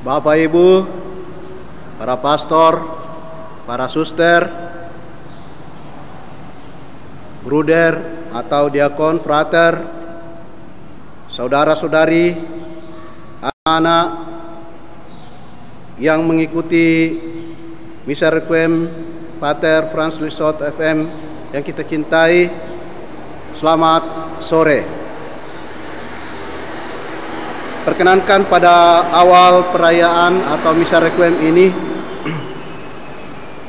Bapak Ibu, para pastor, para suster, bruder atau diakon, frater, saudara-saudari, anak-anak yang mengikuti Misa Requiem Pater Franz Lissot FM yang kita cintai, selamat sore. Perkenankan pada awal perayaan atau Misa Requiem ini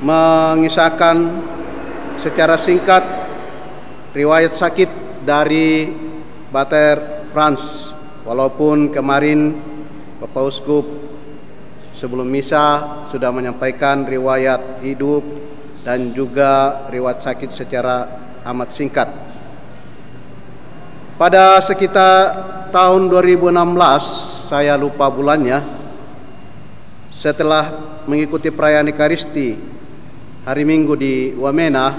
mengisahkan secara singkat riwayat sakit dari Pater Franz. Walaupun kemarin Bapak Uskup sebelum Misa sudah menyampaikan riwayat hidup dan juga riwayat sakit secara amat singkat. Pada sekitar tahun 2016, saya lupa bulannya, setelah mengikuti perayaan Ekaristi hari Minggu di Wamena,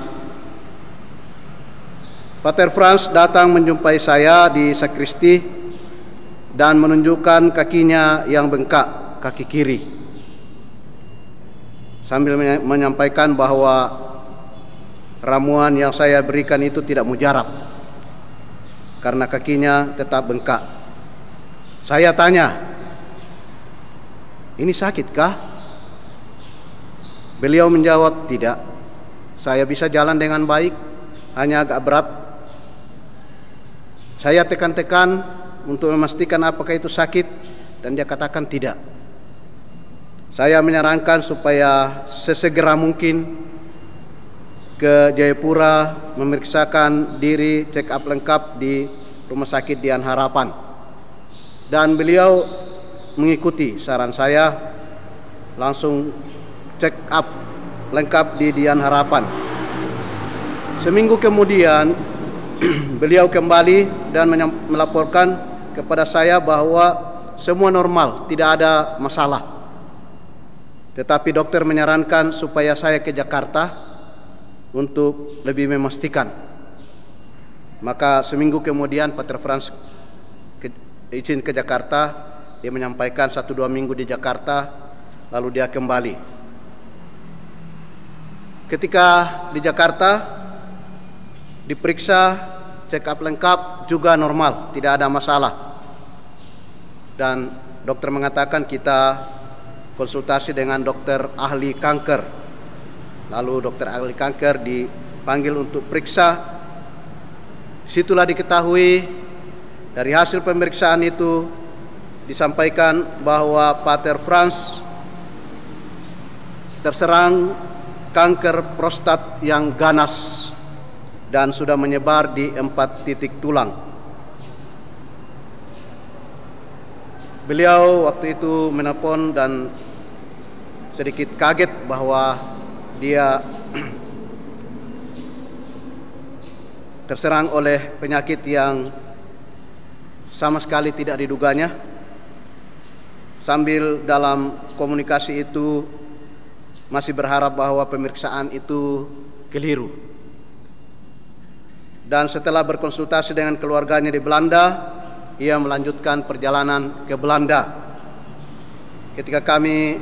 Pater Franz datang menjumpai saya di sakristi dan menunjukkan kakinya yang bengkak, kaki kiri, sambil menyampaikan bahwa ramuan yang saya berikan itu tidak mujarab karena kakinya tetap bengkak. Saya tanya, ini sakitkah? Beliau menjawab, tidak. Saya bisa jalan dengan baik, hanya agak berat. Saya tekan-tekan untuk memastikan apakah itu sakit, dan dia katakan tidak. Saya menyarankan supaya sesegera mungkin ke Jayapura memeriksakan diri, check up lengkap di Rumah Sakit Dian Harapan. Dan beliau mengikuti saran saya, langsung check up lengkap di Dian Harapan. Seminggu kemudian beliau kembali dan melaporkan kepada saya bahwa semua normal, tidak ada masalah. Tetapi dokter menyarankan supaya saya ke Jakarta untuk lebih memastikan. Maka seminggu kemudian Pater Franz izin ke Jakarta. Dia menyampaikan 1-2 minggu di Jakarta, lalu dia kembali. Ketika di Jakarta diperiksa, check up lengkap, juga normal, tidak ada masalah. Dan dokter mengatakan kita konsultasi dengan dokter ahli kanker. Lalu dokter ahli kanker dipanggil untuk periksa. Situlah diketahui dari hasil pemeriksaan itu disampaikan bahwa Pater Frans terserang kanker prostat yang ganas dan sudah menyebar di 4 titik tulang. Beliau waktu itu menelpon dan sedikit kaget bahwa dia terserang oleh penyakit yang sama sekali tidak diduganya. Sambil dalam komunikasi itu masih berharap bahwa pemeriksaan itu keliru. Dan setelah berkonsultasi dengan keluarganya di Belanda, ia melanjutkan perjalanan ke Belanda. Ketika kami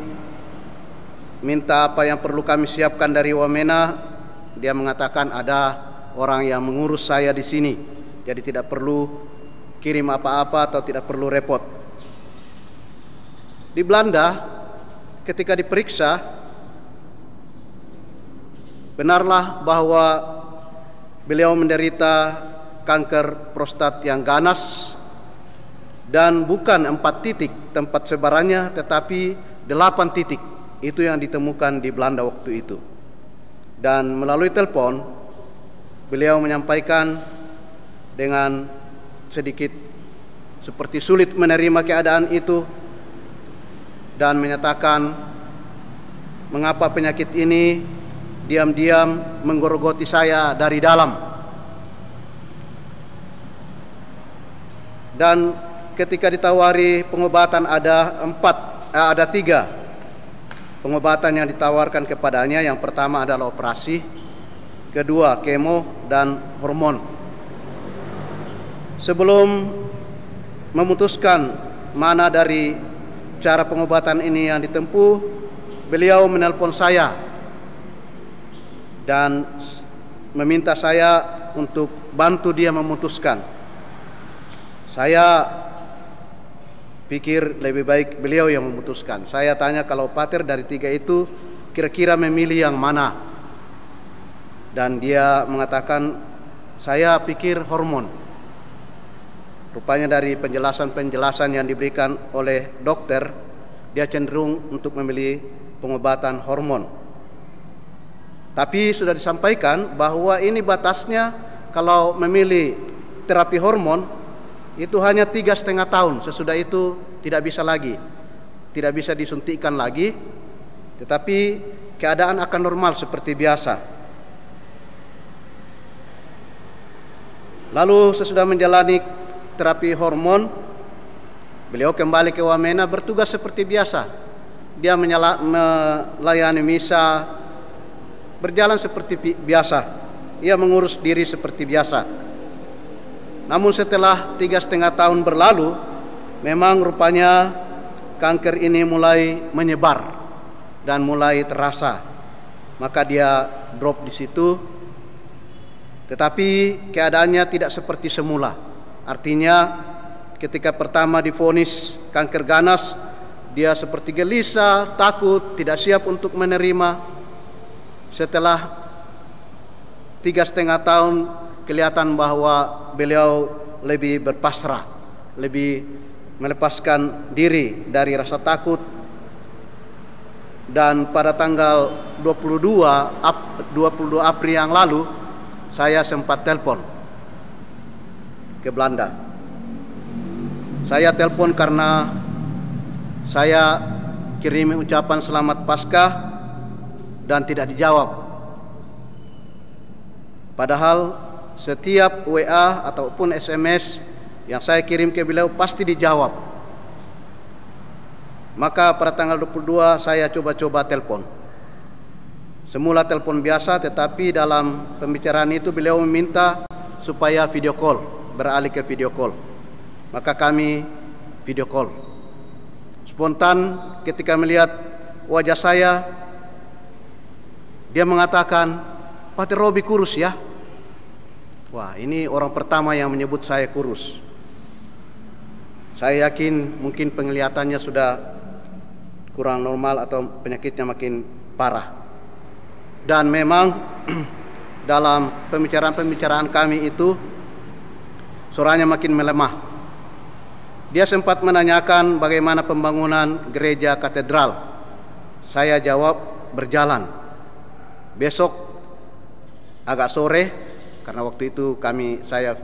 minta apa yang perlu kami siapkan dari Wamena, dia mengatakan ada orang yang mengurus saya di sini, jadi tidak perlu kirim apa-apa atau tidak perlu repot. Di Belanda, ketika diperiksa, benarlah bahwa beliau menderita kanker prostat yang ganas dan bukan 4 titik tempat sebarannya, tetapi 8 titik. Itu yang ditemukan di Belanda waktu itu. Dan melalui telepon, beliau menyampaikan dengan sedikit seperti sulit menerima keadaan itu dan menyatakan mengapa penyakit ini diam-diam menggerogoti saya dari dalam. Dan ketika ditawari pengobatan ada 3 pengobatan yang ditawarkan kepadanya. Yang pertama adalah operasi, kedua kemo, dan hormon. Sebelum memutuskan mana dari cara pengobatan ini yang ditempuh, beliau menelpon saya dan meminta saya untuk bantu dia memutuskan. Saya pikir lebih baik beliau yang memutuskan. Saya tanya, kalau Pater dari 3 itu kira-kira memilih yang mana? Dan dia mengatakan, saya pikir hormon. Rupanya dari penjelasan-penjelasan yang diberikan oleh dokter, dia cenderung untuk memilih pengobatan hormon. Tapi sudah disampaikan bahwa ini batasnya, kalau memilih terapi hormon itu hanya 3,5 tahun. Sesudah itu tidak bisa lagi, tidak bisa disuntikkan lagi, tetapi keadaan akan normal seperti biasa. Lalu sesudah menjalani terapi hormon, beliau kembali ke Wamena bertugas seperti biasa. Dia melayani misa, berjalan seperti biasa. Ia mengurus diri seperti biasa. Namun setelah 3,5 tahun berlalu, memang rupanya kanker ini mulai menyebar dan mulai terasa. Maka dia drop di situ. Tetapi keadaannya tidak seperti semula. Artinya ketika pertama divonis kanker ganas, dia seperti gelisah, takut, tidak siap untuk menerima. Setelah 3,5 tahun, kelihatan bahwa beliau lebih berpasrah, lebih melepaskan diri dari rasa takut. Dan pada tanggal 22 April yang lalu, saya sempat telepon ke Belanda. Saya telepon karena saya kirimi ucapan selamat Paskah dan tidak dijawab. Padahal setiap WA ataupun SMS yang saya kirim ke beliau pasti dijawab. Maka pada tanggal 22 saya coba-coba telepon. Semula telepon biasa, tetapi dalam pembicaraan itu beliau meminta supaya video call, beralih ke video call. Maka kami video call. Spontan ketika melihat wajah saya, dia mengatakan, "Pater Robi kurus ya?" Wah, ini orang pertama yang menyebut saya kurus. Saya yakin mungkin penglihatannya sudah kurang normal atau penyakitnya makin parah. Dan memang dalam pembicaraan kami itu suaranya makin melemah. Dia sempat menanyakan bagaimana pembangunan gereja katedral. Saya jawab berjalan. Besok agak sore, karena waktu itu saya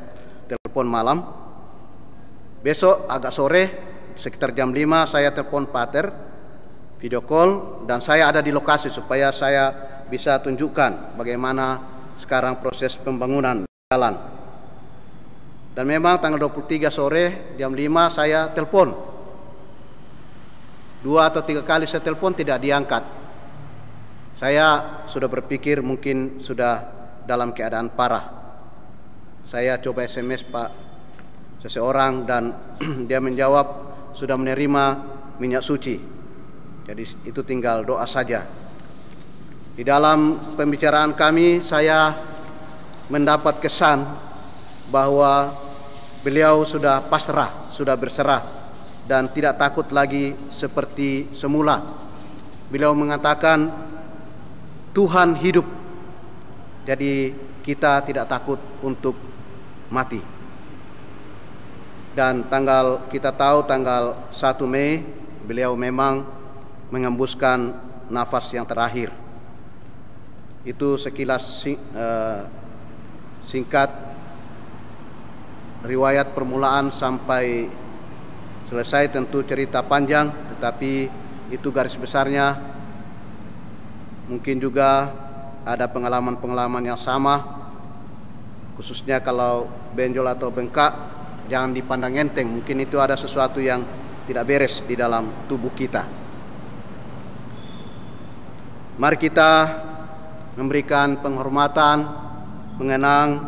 telepon malam. Besok agak sore, sekitar jam 5 saya telepon Pater, video call, dan saya ada di lokasi supaya saya bisa tunjukkan bagaimana sekarang proses pembangunan jalan. Dan memang tanggal 23 sore jam 5 saya telepon. 2 atau 3 kali saya telepon tidak diangkat. Saya sudah berpikir mungkin sudah dalam keadaan parah. Saya coba SMS Pak seseorang dan dia menjawab sudah menerima minyak suci. Jadi itu tinggal doa saja. Di dalam pembicaraan kami saya mendapat kesan bahwa beliau sudah pasrah, sudah berserah dan tidak takut lagi seperti semula. Beliau mengatakan Tuhan hidup, jadi kita tidak takut untuk mati. Dan kita tahu tanggal 1 Mei beliau memang mengembuskan nafas yang terakhir. Itu sekilas singkat riwayat permulaan sampai selesai, tentu cerita panjang, tetapi itu garis besarnya. Mungkin juga ada pengalaman-pengalaman yang sama, khususnya kalau benjol atau bengkak, jangan dipandang enteng. Mungkin itu ada sesuatu yang tidak beres di dalam tubuh kita. Mari kita memberikan penghormatan, mengenang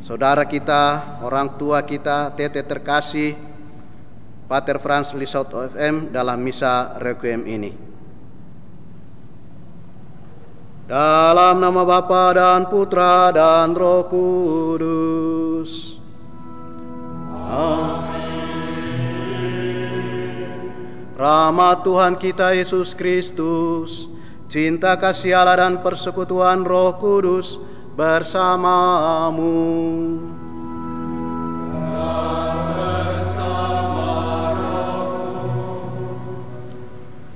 saudara kita, orang tua kita, tete terkasih, Pater Franz Lissaudt OFM dalam misa Requiem ini. Dalam nama Bapa dan Putra dan Roh Kudus. Amin. Rahmat Tuhan kita Yesus Kristus, cinta kasih Allah dan persekutuan Roh Kudus bersamamu.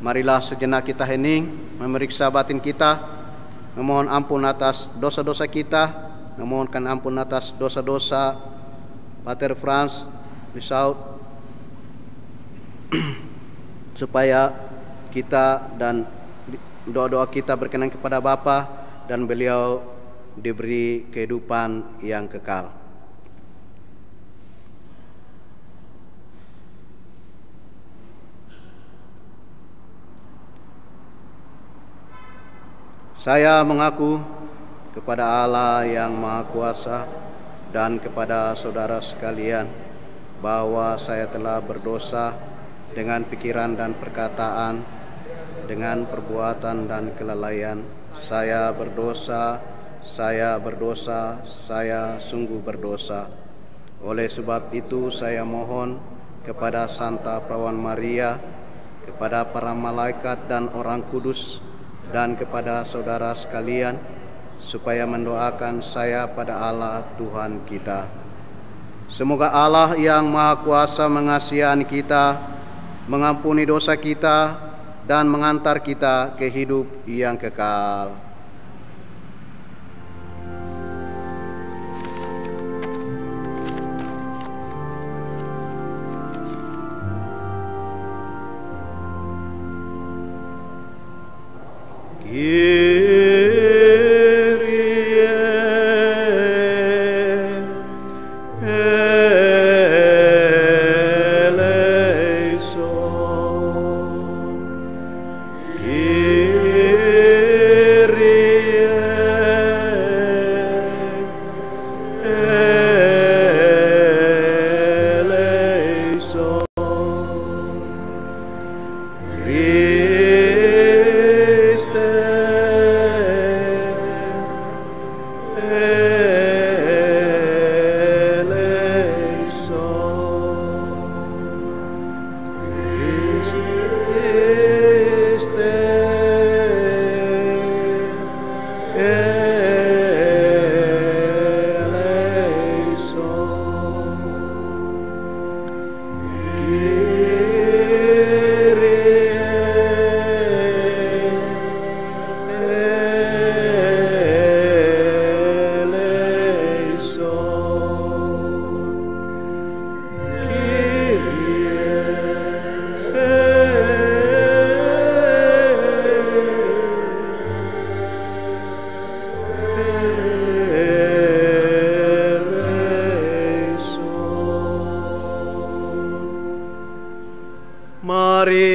Marilah sejenak kita hening, memeriksa batin kita, memohon ampun atas dosa-dosa kita, memohonkan ampun atas dosa-dosa Pater Franz Lissaudt, supaya kita dan doa-doa kita berkenan kepada Bapa dan beliau diberi kehidupan yang kekal. Saya mengaku kepada Allah yang Maha Kuasa dan kepada saudara sekalian bahwa saya telah berdosa dengan pikiran dan perkataan, dengan perbuatan dan kelalaian. Saya berdosa, saya sungguh berdosa. Oleh sebab itu saya mohon kepada Santa Perawan Maria, kepada para malaikat dan orang kudus, dan kepada saudara sekalian, supaya mendoakan saya pada Allah Tuhan kita. Semoga Allah yang Maha Kuasa mengasihani kita, mengampuni dosa kita, dan mengantar kita ke hidup yang kekal.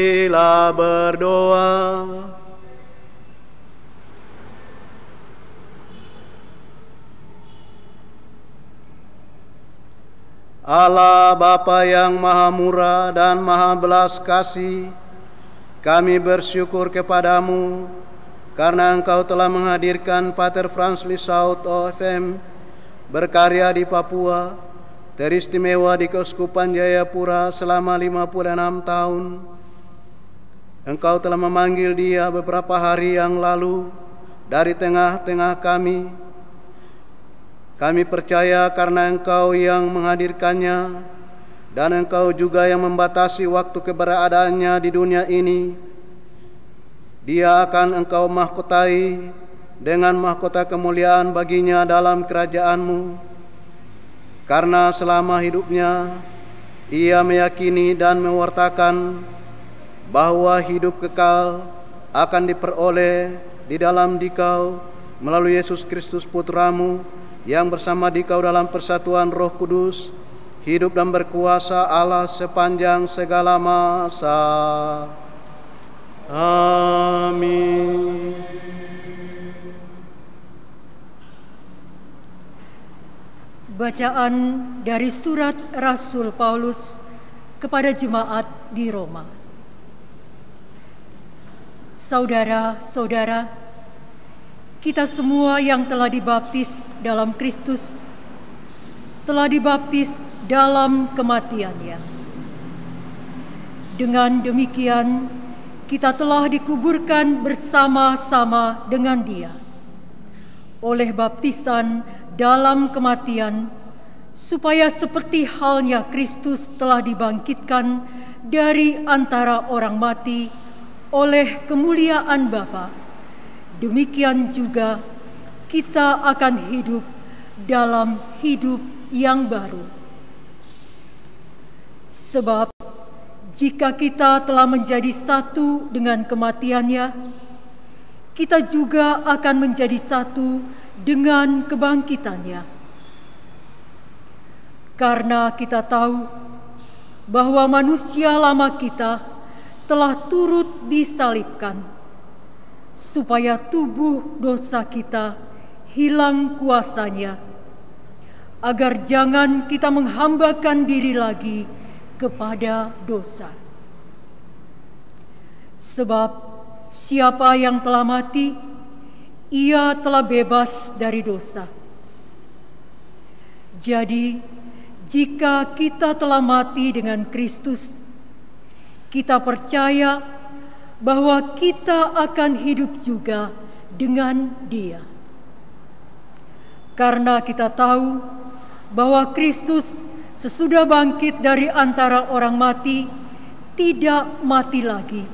Marilah berdoa. Allah Bapa yang Maha Murah dan Maha Belas Kasih, kami bersyukur kepadamu karena Engkau telah menghadirkan Pater Franz Lisaut OFM berkarya di Papua, teristimewa di Keuskupan Jayapura selama 56 tahun. Engkau telah memanggil dia beberapa hari yang lalu dari tengah-tengah kami. Kami percaya karena Engkau yang menghadirkannya dan Engkau juga yang membatasi waktu keberadaannya di dunia ini. Dia akan Engkau mahkotai dengan mahkota kemuliaan baginya dalam kerajaan-Mu. Karena selama hidupnya ia meyakini dan mewartakan bahwa hidup kekal akan diperoleh di dalam Dikau melalui Yesus Kristus Putra-Mu, yang bersama Dikau dalam persatuan Roh Kudus, hidup dan berkuasa Allah sepanjang segala masa. Amin. Bacaan dari surat Rasul Paulus kepada jemaat di Roma. Saudara-saudara, kita semua yang telah dibaptis dalam Kristus telah dibaptis dalam kematian-Nya. Dengan demikian, kita telah dikuburkan bersama-sama dengan Dia oleh baptisan dalam kematian, supaya seperti halnya Kristus telah dibangkitkan dari antara orang mati oleh kemuliaan Bapa, demikian juga kita akan hidup dalam hidup yang baru. Sebab jika kita telah menjadi satu dengan kematian-Nya, kita juga akan menjadi satu dengan kebangkitan-Nya. Karena kita tahu bahwa manusia lama kita telah turut disalibkan, supaya tubuh dosa kita hilang kuasanya, agar jangan kita menghambakan diri lagi kepada dosa. Sebab siapa yang telah mati, ia telah bebas dari dosa. Jadi, jika kita telah mati dengan Kristus, kita percaya bahwa kita akan hidup juga dengan Dia. Karena kita tahu bahwa Kristus sesudah bangkit dari antara orang mati, tidak mati lagi.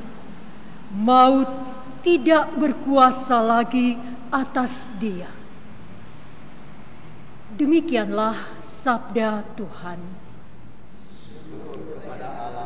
Maut tidak berkuasa lagi atas Dia. Demikianlah sabda Tuhan. Syukur kepada Allah.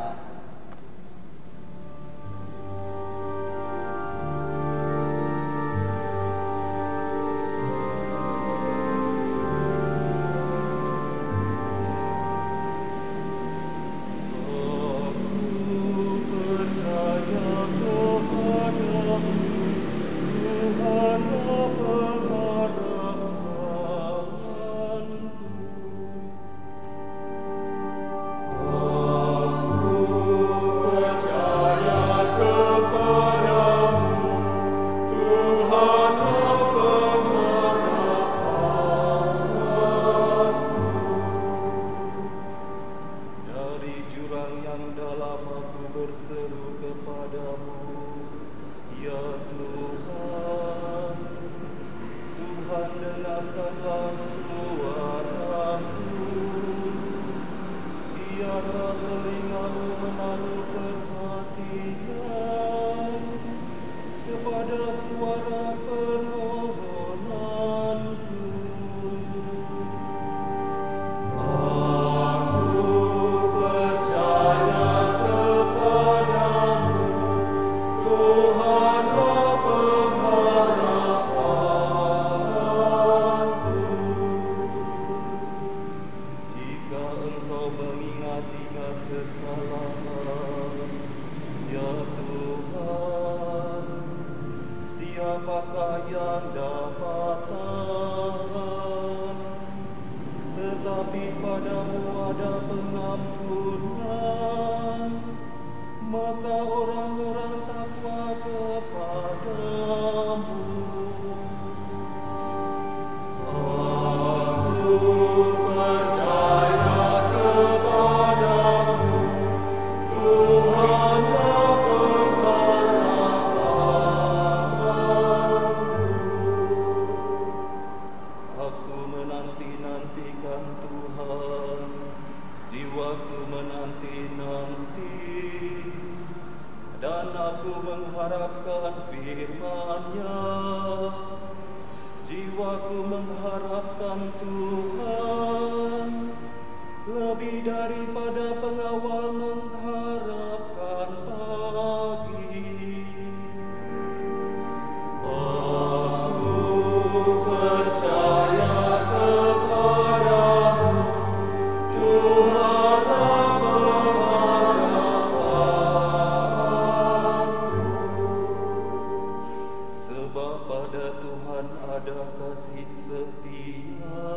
Jika engkau mengingat-ingat kesalahan Tuhan, siapakah yang dapat tahan? Tetapi padamu ada pengampunan, maka orang-orang takwa kepadamu. Aku percaya kepadamu, Tuhan pengharapanku. Aku menanti-nantikan Tuhan, jiwaku menanti-nanti, dan aku mengharapkan firman-Nya. Jiwaku mengharapkan Tuhan, lebih daripada pengawal mengharapkan pagi. Aku percaya kepadamu, Tuhan pengharapanku. Sebab pada Tuhan ada kasih setia,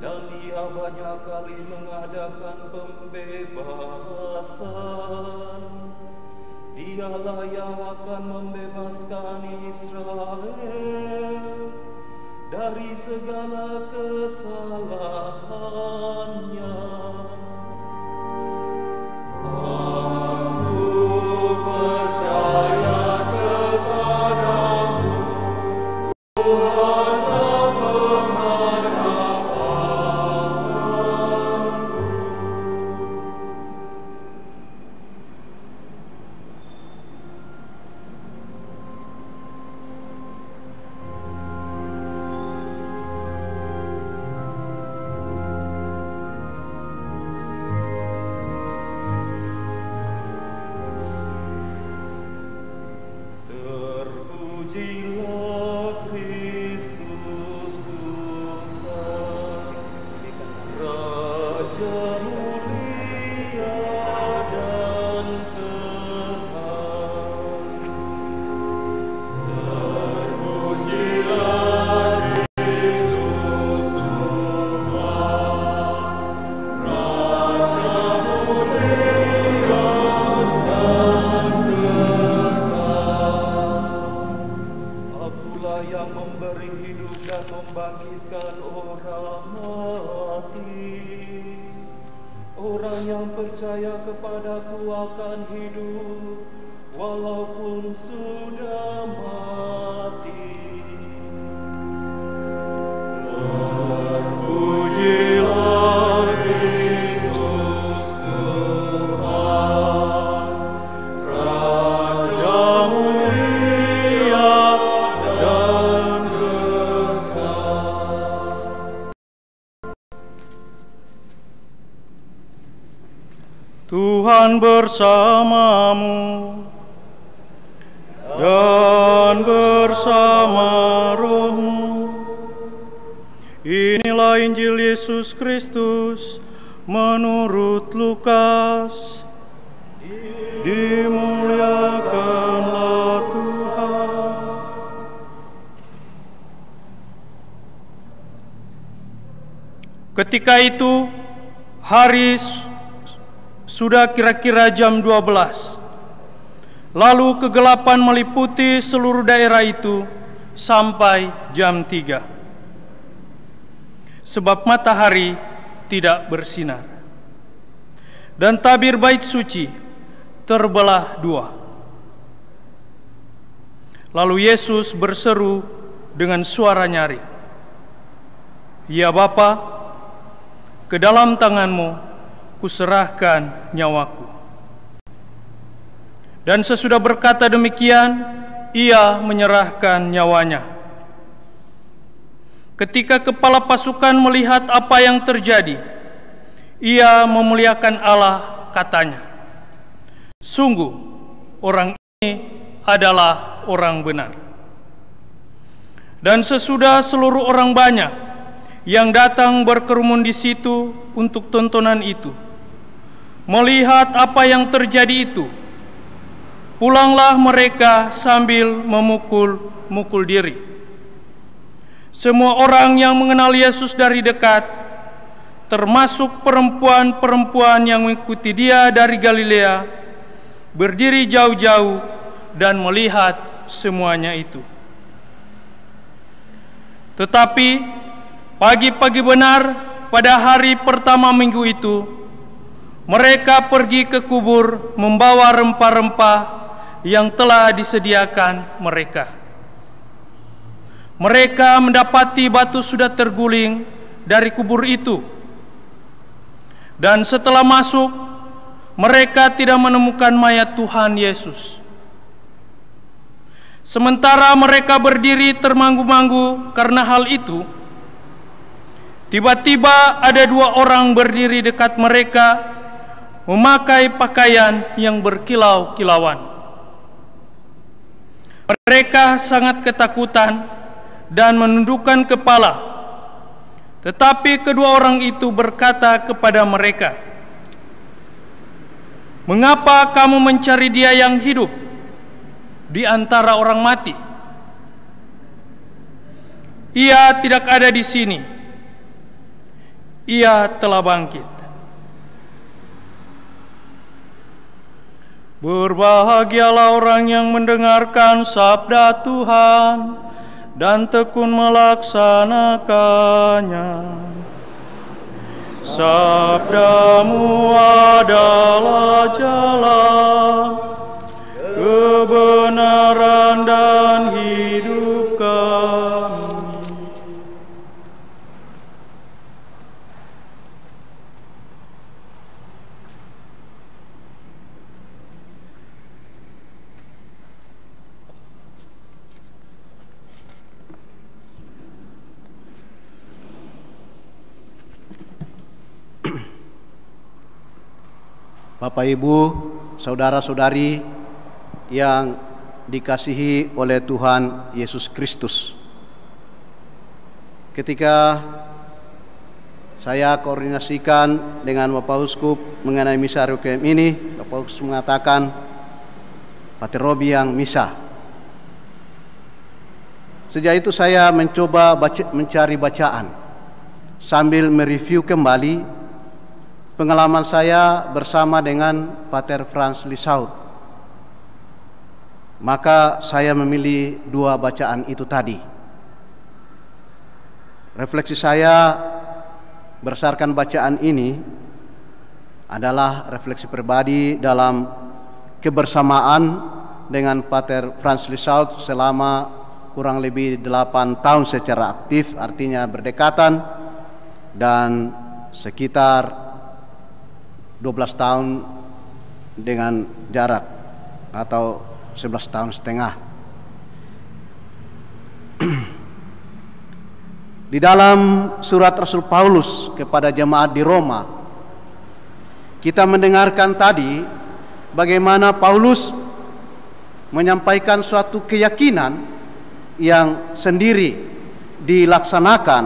dan Dia banyak kali mengadakan pembebasan. Dialah yang akan membebaskan Israel dari segala kesalahannya. Aku percaya kepadamu, Tuhan pengharapanku. Terpujilah Kristus Tuhan, Raja mulia dan kekal. Terpujilah Kristus Tuhan, Raja mulia dan kekal. Akulah yang memberi hidup dan membangkitkan orang mati. Orang yang percaya kepadaku akan hidup walaupun sudah mati. Terpujilah Kristus Tuhan, Raja mulia dan kekal. Tuhan bersamamu dan bersama rohmu. Inilah Injil Yesus Kristus menurut Lukas. Dimuliakanlah Tuhan. Ketika itu hari sudah kira-kira jam 12. Lalu kegelapan meliputi seluruh daerah itu sampai jam 3. Sebab matahari tidak bersinar. Dan tabir bait suci terbelah dua. Lalu Yesus berseru dengan suara nyaring, "Ya Bapa, ke dalam tangan-Mu kuserahkan nyawaku." Dan sesudah berkata demikian, Ia menyerahkan nyawanya. Ketika kepala pasukan melihat apa yang terjadi, ia memuliakan Allah, katanya, "Sungguh, orang ini adalah orang benar." Dan sesudah seluruh orang banyak yang datang berkerumun di situ untuk tontonan itu, melihat apa yang terjadi itu, Pulanglah mereka sambil memukul-mukul diri. Semua orang yang mengenal Yesus dari dekat, termasuk perempuan-perempuan yang mengikuti Dia dari Galilea, berdiri jauh-jauh dan melihat semuanya itu. Tetapi pagi-pagi benar pada hari pertama minggu itu, mereka pergi ke kubur membawa rempah-rempah yang telah disediakan mereka. Mereka mendapati batu sudah terguling dari kubur itu, dan setelah masuk, mereka tidak menemukan mayat Tuhan Yesus. Sementara mereka berdiri termanggu-manggu karena hal itu, tiba-tiba ada dua orang berdiri dekat mereka, memakai pakaian yang berkilau-kilauan. Mereka sangat ketakutan dan menundukkan kepala. Tetapi kedua orang itu berkata kepada mereka, "Mengapa kamu mencari Dia yang hidup di antara orang mati? Ia tidak ada di sini. Ia telah bangkit." Berbahagialah orang yang mendengarkan sabda Tuhan dan tekun melaksanakannya. Sabdamu adalah jalan, kebenaran dan hidup kami. Bapak, Ibu, saudara-saudari yang dikasihi oleh Tuhan Yesus Kristus. Ketika saya koordinasikan dengan Bapak Uskup mengenai misa requiem ini, Bapak Uskup mengatakan Pater Robi yang misa. Sejak itu saya mencoba mencari bacaan sambil mereview kembali pengalaman saya bersama dengan Pater Franz Lissau. Maka saya memilih dua bacaan itu tadi. Refleksi saya berdasarkan bacaan ini adalah refleksi pribadi dalam kebersamaan dengan Pater Franz Lissau selama kurang lebih 8 tahun secara aktif, artinya berdekatan, dan sekitar 12 tahun dengan jarak atau 11 tahun setengah. Di dalam surat Rasul Paulus kepada jemaat di Roma, kita mendengarkan tadi bagaimana Paulus menyampaikan suatu keyakinan yang sendiri dilaksanakan,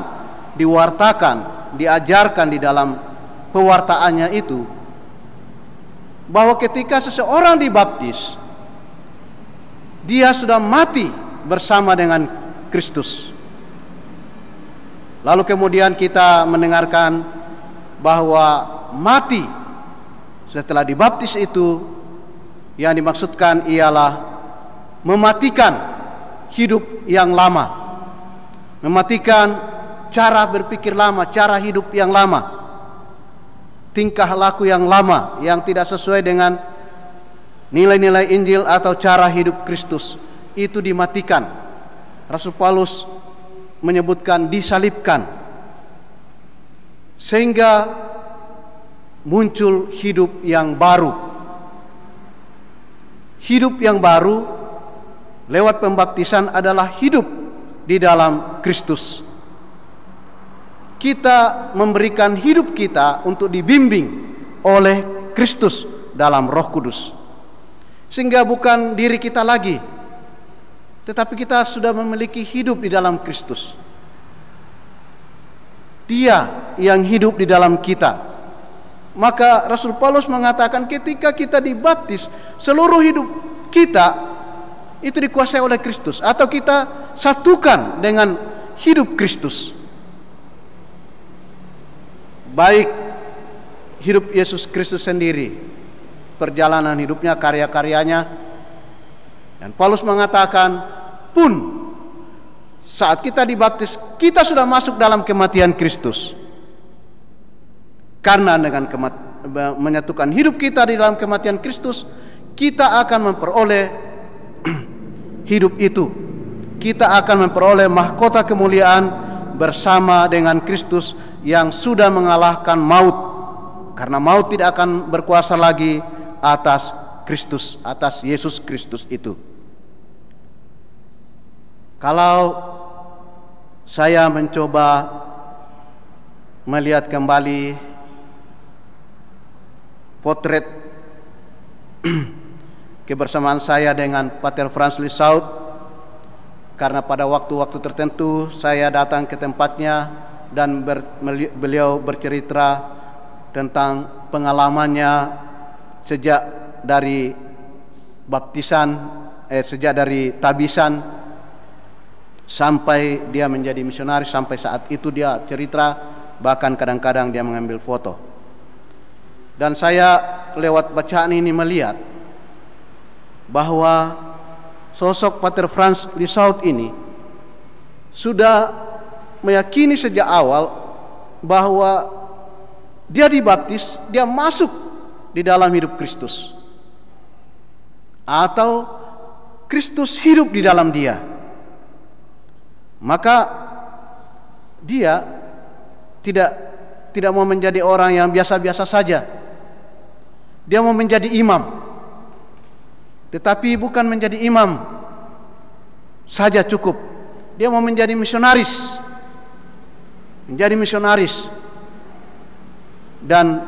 diwartakan, diajarkan di dalam pewartaannya itu, bahwa ketika seseorang dibaptis, dia sudah mati bersama dengan Kristus. Lalu kemudian kita mendengarkan bahwa mati setelah dibaptis itu yang dimaksudkan ialah mematikan hidup yang lama, mematikan cara berpikir lama, cara hidup yang lama, tingkah laku yang lama yang tidak sesuai dengan nilai-nilai Injil atau cara hidup Kristus, itu dimatikan. Rasul Paulus menyebutkan disalibkan, sehingga muncul hidup yang baru. Hidup yang baru lewat pembaptisan adalah hidup di dalam Kristus. Kita memberikan hidup kita untuk dibimbing oleh Kristus dalam Roh Kudus, sehingga bukan diri kita lagi, tetapi kita sudah memiliki hidup di dalam Kristus. Dia yang hidup di dalam kita. Maka Rasul Paulus mengatakan ketika kita dibaptis, seluruh hidup kita itu dikuasai oleh Kristus, atau kita satukan dengan hidup Kristus. Baik hidup Yesus Kristus sendiri, perjalanan hidupnya, karya-karyanya. Dan Paulus mengatakan, pun saat kita dibaptis, kita sudah masuk dalam kematian Kristus. Karena dengan menyatukan hidup kita di dalam kematian Kristus, kita akan memperoleh hidup itu. Kita akan memperoleh mahkota kemuliaan bersama dengan Kristus yang sudah mengalahkan maut. Karena maut tidak akan berkuasa lagi atas Kristus, atas Yesus Kristus itu. Kalau saya mencoba melihat kembali potret kebersamaan saya dengan Pater Franz Lishaudt, karena pada waktu-waktu tertentu saya datang ke tempatnya dan beliau bercerita tentang pengalamannya sejak dari baptisan, sejak dari tabisan sampai dia menjadi misionaris. Sampai saat itu dia cerita, bahkan kadang-kadang dia mengambil foto. Dan saya lewat bacaan ini melihat bahwa sosok Pater Franz Lishaudt ini sudah meyakini sejak awal bahwa dia dibaptis, dia masuk di dalam hidup Kristus, atau Kristus hidup di dalam dia. Maka dia tidak mau menjadi orang yang biasa-biasa saja. Dia mau menjadi imam, tetapi bukan menjadi imam saja cukup. Dia mau menjadi misionaris. Menjadi misionaris. Dan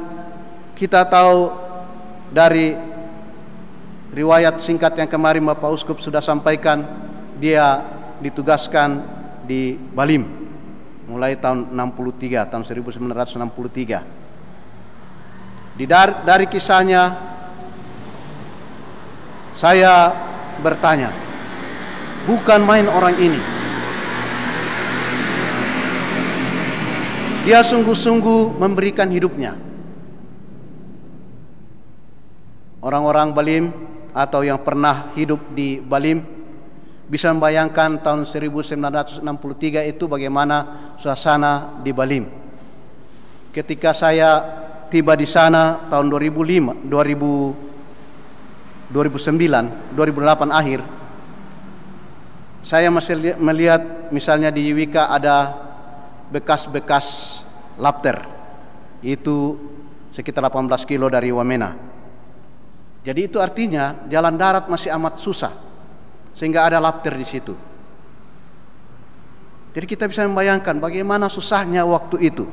kita tahu dari riwayat singkat yang kemarin Bapak Uskup sudah sampaikan, dia ditugaskan di Balim mulai tahun 63, tahun 1963. Dari kisahnya saya bertanya, bukan main orang ini. Dia sungguh-sungguh memberikan hidupnya. Orang-orang Balim atau yang pernah hidup di Balim bisa membayangkan tahun 1963 itu bagaimana suasana di Balim. Ketika saya tiba di sana tahun 2008 akhir, saya masih melihat misalnya di Yiwika ada bekas-bekas lapter, itu sekitar 18 kilo dari Wamena. Jadi itu artinya jalan darat masih amat susah, sehingga ada lapter di situ. Jadi kita bisa membayangkan bagaimana susahnya waktu itu.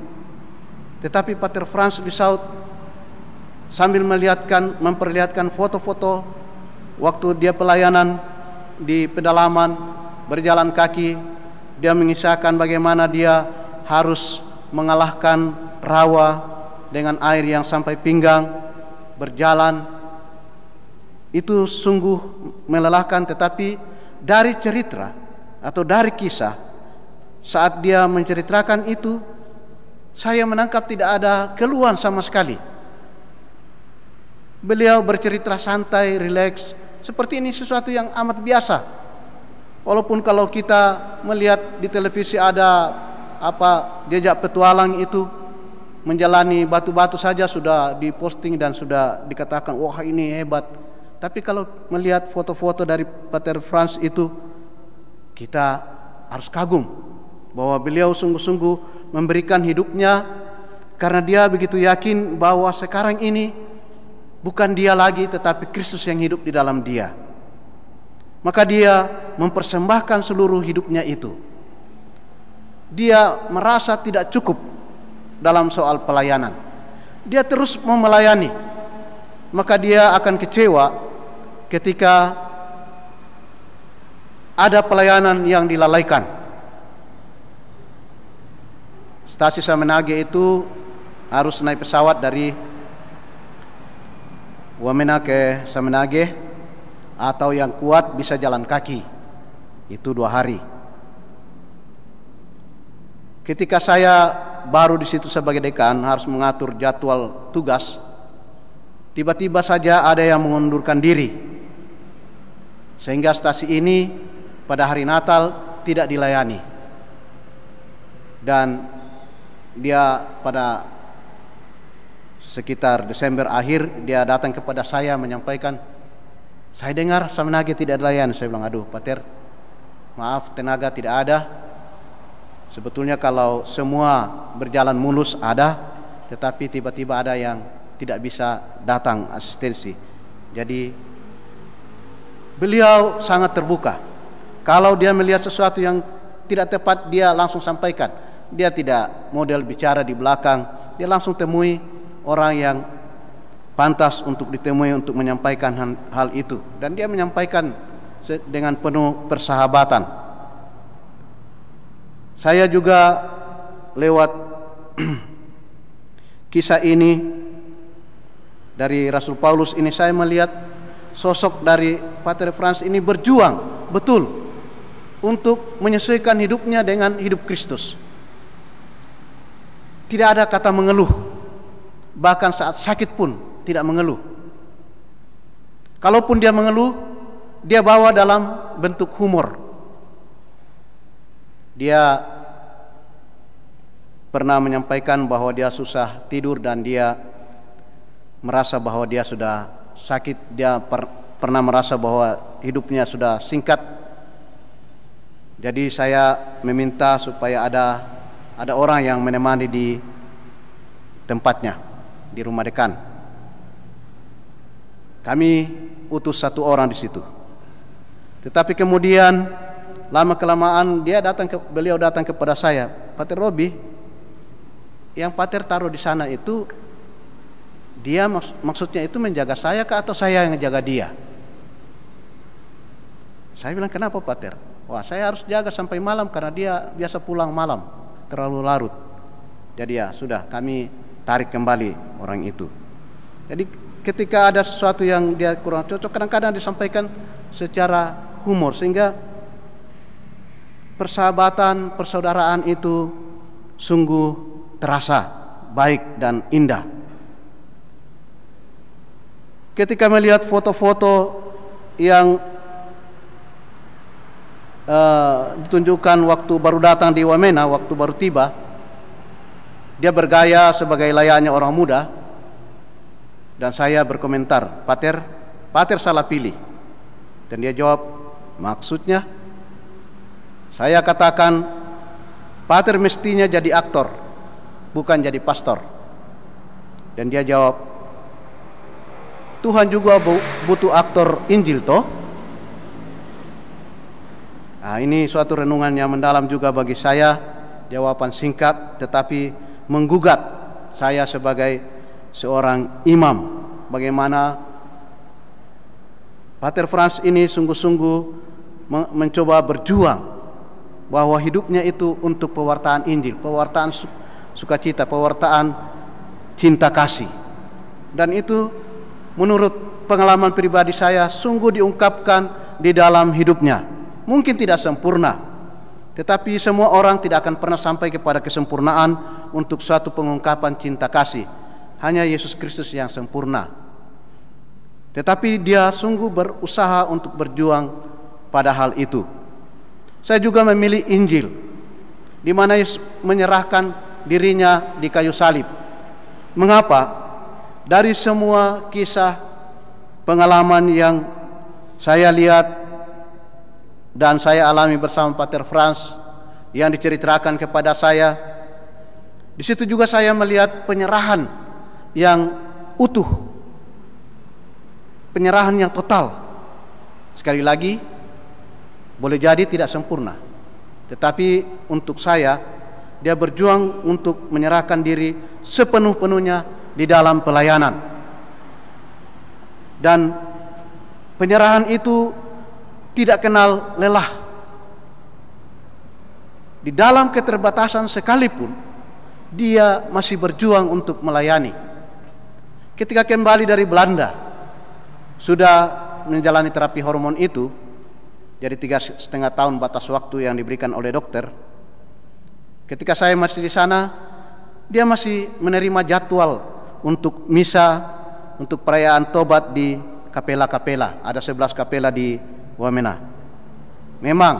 Tetapi Pater Franz Lishaudt sambil memperlihatkan foto-foto waktu dia pelayanan di pedalaman, berjalan kaki, dia mengisahkan bagaimana dia harus mengalahkan rawa dengan air yang sampai pinggang, berjalan. Itu sungguh melelahkan, tetapi dari cerita atau dari kisah saat dia menceritakan itu, saya menangkap tidak ada keluhan sama sekali. Beliau bercerita santai, rileks, seperti ini sesuatu yang amat biasa. Walaupun kalau kita melihat di televisi ada jejak petualang itu menjalani batu-batu saja sudah diposting dan sudah dikatakan wah ini hebat. Tapi kalau melihat foto-foto dari Pater Franz itu, kita harus kagum bahwa beliau sungguh-sungguh memberikan hidupnya, karena dia begitu yakin bahwa sekarang ini bukan dia lagi tetapi Kristus yang hidup di dalam dia. Maka dia mempersembahkan seluruh hidupnya itu. Dia merasa tidak cukup dalam soal pelayanan. Dia terus mau melayani. Maka dia akan kecewa ketika ada pelayanan yang dilalaikan. Stasi Samenage itu harus naik pesawat dari Wamena ke Samenage, atau yang kuat bisa jalan kaki. Itu 2 hari. Ketika saya baru di situ sebagai dekan, harus mengatur jadwal tugas, tiba-tiba saja ada yang mengundurkan diri, sehingga stasi ini pada hari Natal tidak dilayani. Dan dia pada sekitar Desember akhir, dia datang kepada saya menyampaikan, saya dengar Samanage tidak dilayani. Saya bilang, aduh Pater, maaf, tenaga tidak ada. Sebetulnya kalau semua berjalan mulus ada, tetapi tiba-tiba ada yang tidak bisa datang asistensi. Jadi beliau sangat terbuka. Kalau dia melihat sesuatu yang tidak tepat, dia langsung sampaikan. Dia tidak model bicara di belakang, dia langsung temui orang yang pantas untuk ditemui untuk menyampaikan hal itu. Dan dia menyampaikan dengan penuh persahabatan. Saya juga lewat kisah ini dari Rasul Paulus ini, saya melihat sosok dari Pater Frans ini berjuang betul untuk menyesuaikan hidupnya dengan hidup Kristus. Tidak ada kata mengeluh, bahkan saat sakit pun tidak mengeluh. Kalaupun dia mengeluh, dia bawa dalam bentuk humor. Dia pernah menyampaikan bahwa dia susah tidur dan dia merasa bahwa dia sudah sakit. Dia pernah merasa bahwa hidupnya sudah singkat. Jadi saya meminta supaya ada orang yang menemani di tempatnya, di rumah dekan. Kami utus 1 orang di situ. Tetapi kemudian lama-kelamaan beliau datang kepada saya, Pater Robi, yang Pater taruh di sana itu, dia maksudnya itu menjaga saya atau saya yang menjaga dia? Saya bilang, kenapa Pater? Wah, saya harus jaga sampai malam karena dia biasa pulang malam, terlalu larut. Jadi ya sudah, kami tarik kembali orang itu. Jadi ketika ada sesuatu yang dia kurang cocok, kadang-kadang disampaikan secara humor, sehingga persahabatan, persaudaraan itu sungguh terasa baik dan indah. Ketika melihat foto-foto yang ditunjukkan waktu baru datang di Wamena, waktu baru tiba, dia bergaya sebagai layaknya orang muda, dan saya berkomentar, Pater salah pilih. Dan dia jawab, maksudnya? Saya katakan, Pater mestinya jadi aktor, bukan jadi pastor. Dan dia jawab, Tuhan juga butuh aktor Injil toh. Nah, ini suatu renungan yang mendalam juga bagi saya. Jawaban singkat tetapi menggugat saya sebagai seorang imam. Bagaimana Pater Frans ini sungguh-sungguh mencoba berjuang bahwa hidupnya itu untuk pewartaan Injil, pewartaan sukacita, pewartaan cinta kasih. Dan itu menurut pengalaman pribadi saya sungguh diungkapkan di dalam hidupnya. Mungkin tidak sempurna, tetapi semua orang tidak akan pernah sampai kepada kesempurnaan untuk suatu pengungkapan cinta kasih. Hanya Yesus Kristus yang sempurna. Tetapi dia sungguh berusaha untuk berjuang pada hal itu. Saya juga memilih Injil, di mana Yesus menyerahkan dirinya di kayu salib. Mengapa? Dari semua kisah pengalaman yang saya lihat dan saya alami bersama Pater Frans yang diceritakan kepada saya, di situ juga saya melihat penyerahan yang utuh, penyerahan yang total. Sekali lagi, boleh jadi tidak sempurna, tetapi untuk saya, dia berjuang untuk menyerahkan diri sepenuh-penuhnya di dalam pelayanan. Dan penyerahan itu tidak kenal lelah. Di dalam keterbatasan sekalipun, dia masih berjuang untuk melayani. Ketika kembali dari Belanda, sudah menjalani terapi hormon itu, jadi 3,5 tahun batas waktu yang diberikan oleh dokter. Ketika saya masih di sana, dia masih menerima jadwal untuk misa, untuk perayaan tobat di kapela-kapela. Ada 11 kapela di Wamena. Memang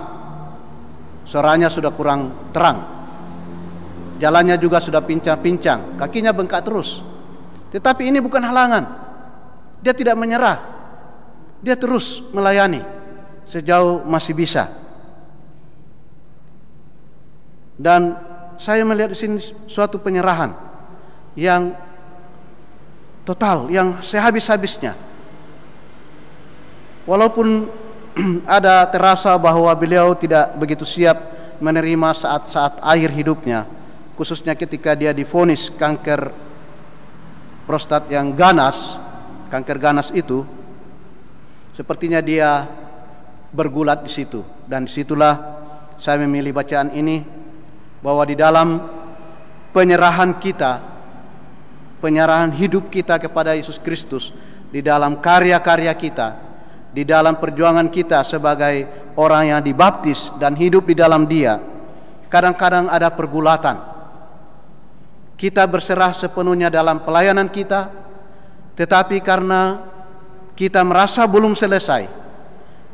suaranya sudah kurang terang, jalannya juga sudah pincang-pincang, kakinya bengkak terus. Tetapi ini bukan halangan. Dia tidak menyerah. Dia terus melayani sejauh masih bisa. Dan saya melihat di sini suatu penyerahan yang total, yang sehabis-habisnya. Walaupun ada terasa bahwa beliau tidak begitu siap menerima saat-saat akhir hidupnya, khususnya ketika dia divonis kanker prostat yang ganas, kanker ganas itu, sepertinya dia bergulat di situ. Dan disitulah saya memilih bacaan ini, bahwa di dalam penyerahan kita, penyerahan hidup kita kepada Yesus Kristus, di dalam karya-karya kita, di dalam perjuangan kita sebagai orang yang dibaptis dan hidup di dalam Dia, kadang-kadang ada pergulatan. Kita berserah sepenuhnya dalam pelayanan kita, tetapi karena kita merasa belum selesai,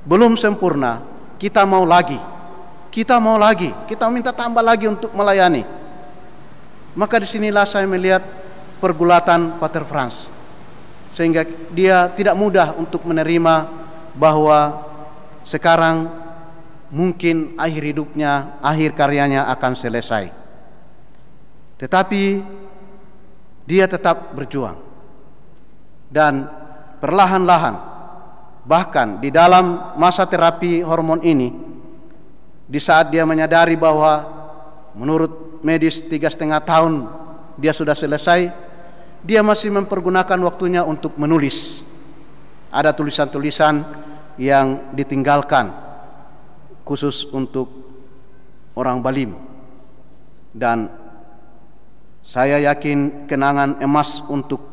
belum sempurna, kita mau lagi, kita minta tambah lagi untuk melayani. Maka disinilah saya melihat pergulatan Pater Frans, sehingga dia tidak mudah untuk menerima bahwa sekarang mungkin akhir hidupnya, akhir karyanya akan selesai. Tetapi dia tetap berjuang, dan perlahan-lahan, bahkan di dalam masa terapi hormon ini, di saat dia menyadari bahwa menurut medis 3,5 tahun dia sudah selesai, dia masih mempergunakan waktunya untuk menulis. Ada tulisan-tulisan yang ditinggalkan khusus untuk orang Balim, dan saya yakin kenangan emas untuk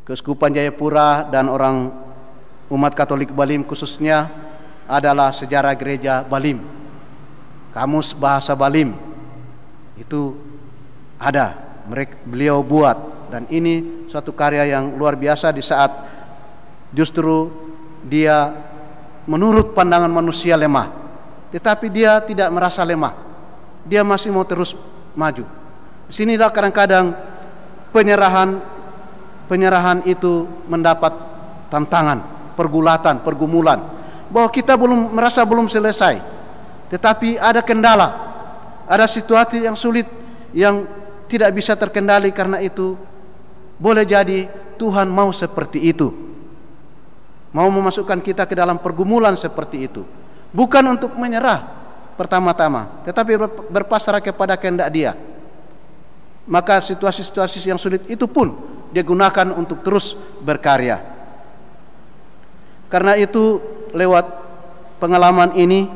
Keuskupan Jayapura dan orang umat Katolik Balim khususnya adalah sejarah gereja Balim. Kamus bahasa Balim itu ada, beliau buat, dan ini suatu karya yang luar biasa di saat justru dia menurut pandangan manusia lemah, tetapi dia tidak merasa lemah. Dia masih mau terus maju. Disinilah kadang-kadang penyerahan itu mendapat tantangan, pergulatan, pergumulan, bahwa kita merasa belum selesai, tetapi ada kendala, ada situasi yang sulit yang tidak bisa terkendali. Karena itu boleh jadi Tuhan mau seperti itu, mau memasukkan kita ke dalam pergumulan seperti itu, bukan untuk menyerah pertama-tama, tetapi berpasrah kepada kehendak Dia. Maka situasi-situasi yang sulit itu pun Dia gunakan untuk terus berkarya. Karena itu lewat pengalaman ini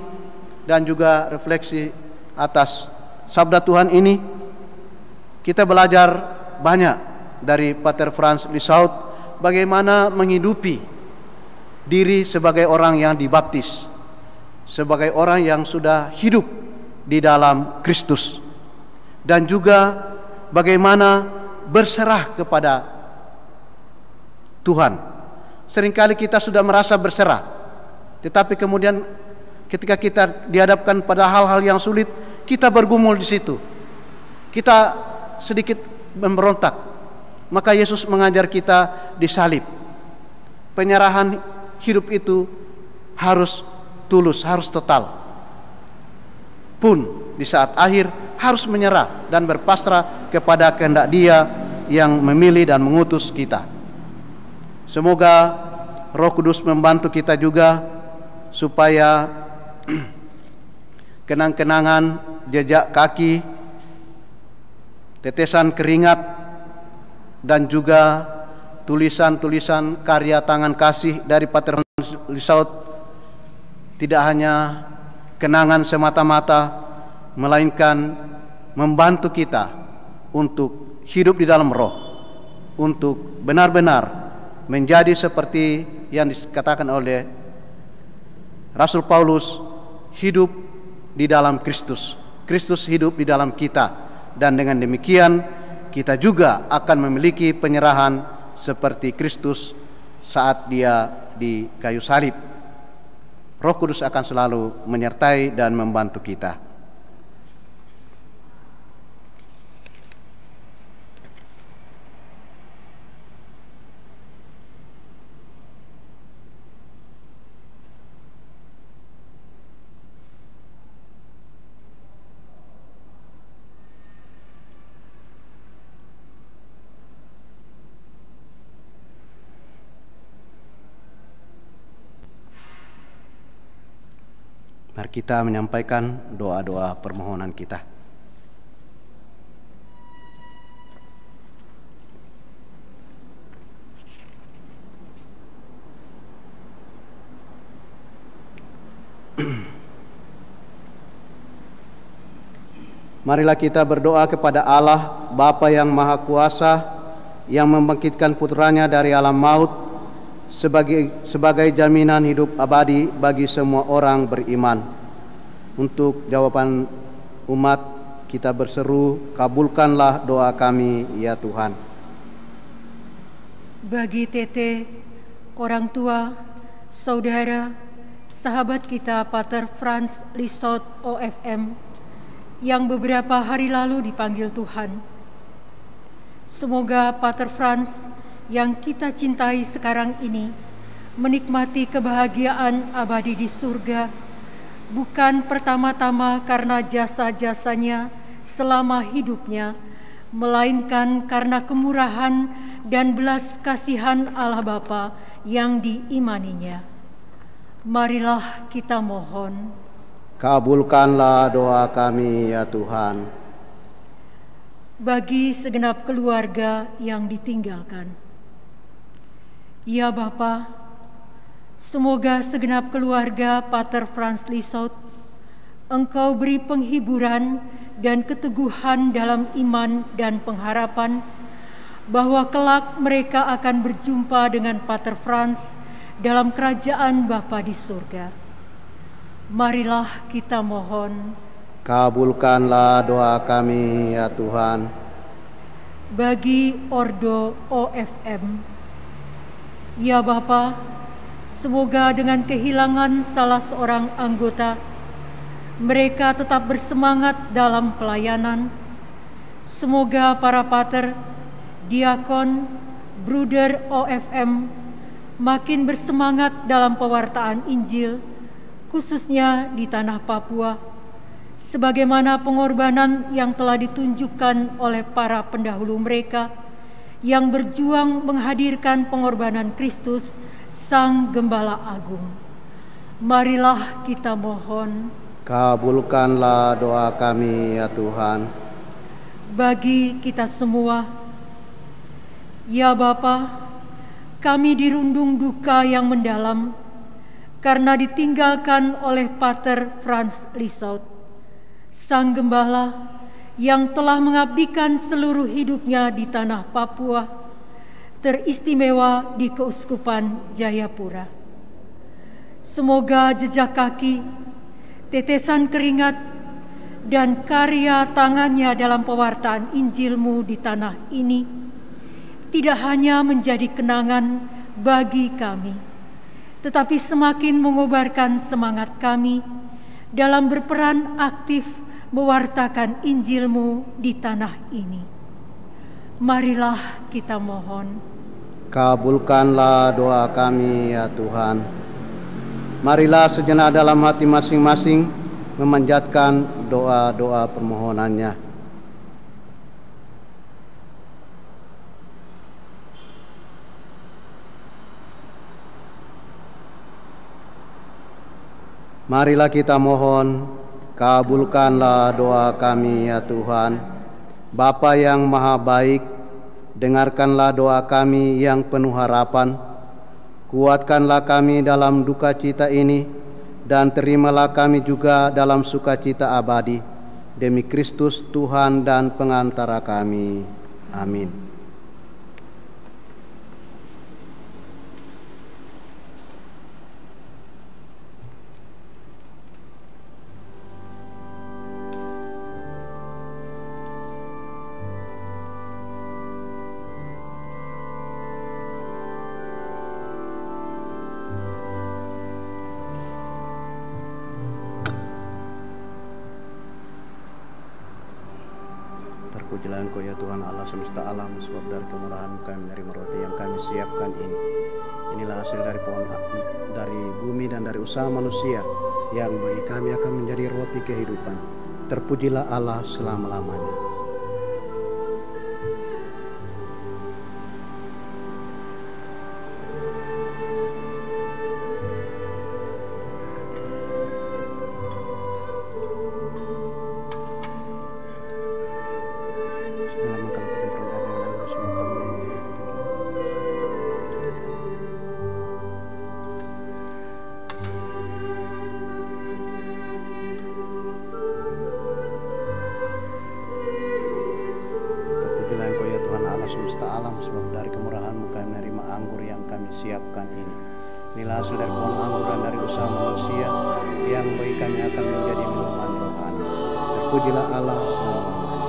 dan juga refleksi atas sabda Tuhan ini, kita belajar banyak dari Pater Frans Lisieux bagaimana menghidupi diri sebagai orang yang dibaptis, sebagai orang yang sudah hidup di dalam Kristus, dan juga bagaimana berserah kepada Tuhan. Seringkali kita sudah merasa berserah, tetapi kemudian ketika kita dihadapkan pada hal-hal yang sulit, kita bergumul di situ, kita sedikit memberontak. Maka Yesus mengajar kita disalib. Penyerahan hidup itu harus tulus, harus total. Pun di saat akhir harus menyerah dan berpasrah kepada kehendak Dia yang memilih dan mengutus kita. Semoga Roh Kudus membantu kita juga supaya kenang-kenangan jejak kaki, tetesan keringat, dan juga tulisan-tulisan karya tangan kasih dari Pater Frans Lisieux tidak hanya kenangan semata-mata, melainkan membantu kita untuk hidup di dalam roh, untuk benar-benar menjadi seperti yang dikatakan oleh Rasul Paulus, hidup di dalam Kristus. Kristus hidup di dalam kita, dan dengan demikian kita juga akan memiliki penyerahan seperti Kristus saat dia di kayu salib. Roh Kudus akan selalu menyertai dan membantu kita. Mari kita menyampaikan doa-doa permohonan kita. Marilah kita berdoa kepada Allah, Bapa yang Maha Kuasa, yang membangkitkan putranya dari alam maut sebagai jaminan hidup abadi bagi semua orang beriman. Untuk jawaban umat, kita berseru, kabulkanlah doa kami ya Tuhan. Bagi Tete, orang tua, saudara, sahabat kita Pater Franz Lissot OFM yang beberapa hari lalu dipanggil Tuhan, semoga Pater Franz yang kita cintai sekarang ini menikmati kebahagiaan abadi di surga, bukan pertama-tama karena jasa-jasanya selama hidupnya, melainkan karena kemurahan dan belas kasihan Allah Bapa yang diimaninya. Marilah kita mohon. Kabulkanlah doa kami ya Tuhan. Bagi segenap keluarga yang ditinggalkan, ya Bapa, semoga segenap keluarga Pater Franz Lissot Engkau beri penghiburan dan keteguhan dalam iman dan pengharapan bahwa kelak mereka akan berjumpa dengan Pater Franz dalam kerajaan Bapa di surga. Marilah kita mohon. Kabulkanlah doa kami ya Tuhan. Bagi Ordo OFM, ya Bapa, semoga dengan kehilangan salah seorang anggota, mereka tetap bersemangat dalam pelayanan. Semoga para pater, diakon, bruder OFM makin bersemangat dalam pewartaan Injil, khususnya di tanah Papua, sebagaimana pengorbanan yang telah ditunjukkan oleh para pendahulu mereka yang berjuang menghadirkan pengorbanan Kristus, Sang Gembala Agung. Marilah kita mohon. Kabulkanlah doa kami ya Tuhan. Bagi kita semua, ya Bapa, kami dirundung duka yang mendalam karena ditinggalkan oleh Pater Franz Lissot, Sang Gembala yang telah mengabdikan seluruh hidupnya di tanah Papua, teristimewa di Keuskupan Jayapura. Semoga jejak kaki, tetesan keringat, dan karya tangannya dalam pewartaan Injil-Mu di tanah ini tidak hanya menjadi kenangan bagi kami, tetapi semakin mengobarkan semangat kami dalam berperan aktif mewartakan Injil-Mu di tanah ini. Marilah kita mohon. Kabulkanlah doa kami ya Tuhan. Marilah sejenak dalam hati masing-masing memanjatkan doa-doa permohonannya. Marilah kita mohon, kabulkanlah doa kami ya Tuhan. Bapa yang Maha Baik, dengarkanlah doa kami yang penuh harapan. Kuatkanlah kami dalam duka cita ini, dan terimalah kami juga dalam sukacita abadi. Demi Kristus Tuhan dan pengantara kami. Amin. Terpujilah Engkau ya Tuhan Allah semesta alam, sebab dari kemurahan-Mu kami menerima roti yang kami siapkan ini. Inilah hasil dari dari bumi dan dari usaha manusia, yang bagi kami akan menjadi roti kehidupan. Terpujilah Allah selama-lamanya. Semesta alam, sebab dari kemurahan-Mu kami menerima anggur yang kami siapkan ini. Inilah hasil dari pohon anggur dan dari usaha manusia, yang bagi kami akan menjadi minuman rohani. Terpujilah Allah selama-lamanya.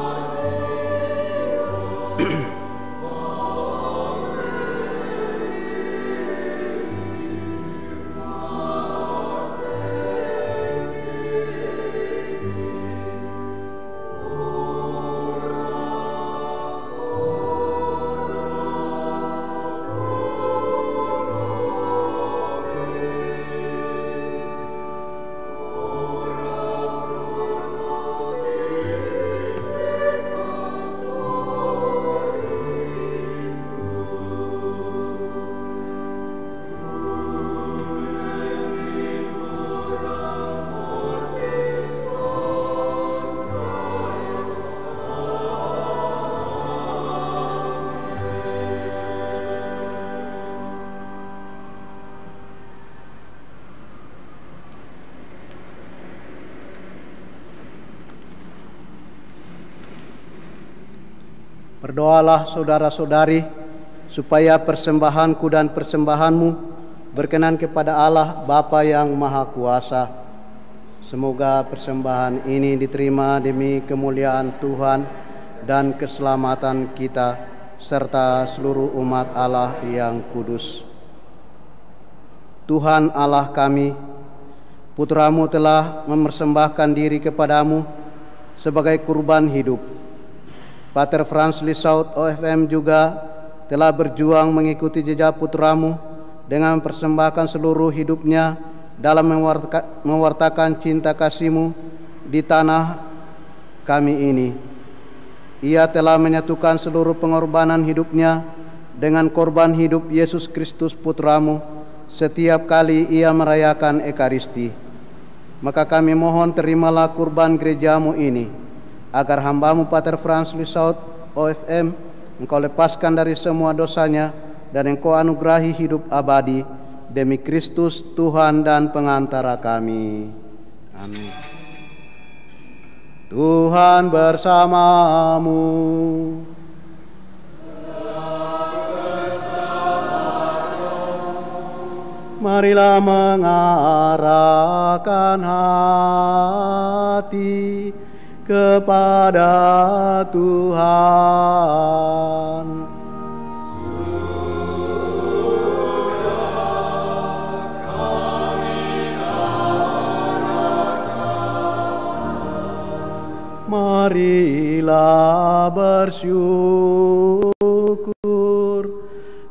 Berdoalah saudara-saudari, supaya persembahanku dan persembahanmu berkenan kepada Allah Bapa yang Maha Kuasa. Semoga persembahan ini diterima demi kemuliaan Tuhan dan keselamatan kita, serta seluruh umat Allah yang kudus. Tuhan Allah kami, Putra-Mu telah mempersembahkan diri kepadamu sebagai kurban hidup. Pater Franz Lissot OFM juga telah berjuang mengikuti jejak Putra-Mu dengan mempersembahkan seluruh hidupnya dalam mewartakan cinta kasih-Mu di tanah kami ini. Ia telah menyatukan seluruh pengorbanan hidupnya dengan korban hidup Yesus Kristus Putra-Mu setiap kali ia merayakan Ekaristi. Maka kami mohon, terimalah kurban gereja-Mu ini, agar hamba-Mu Pater Franz Lissot OFM Engkau lepaskan dari semua dosanya, dan Engkau anugerahi hidup abadi demi Kristus Tuhan dan pengantara kami. Amin. Tuhan bersamamu. Marilah mengarahkan hati kepada Tuhan. Marilah bersyukur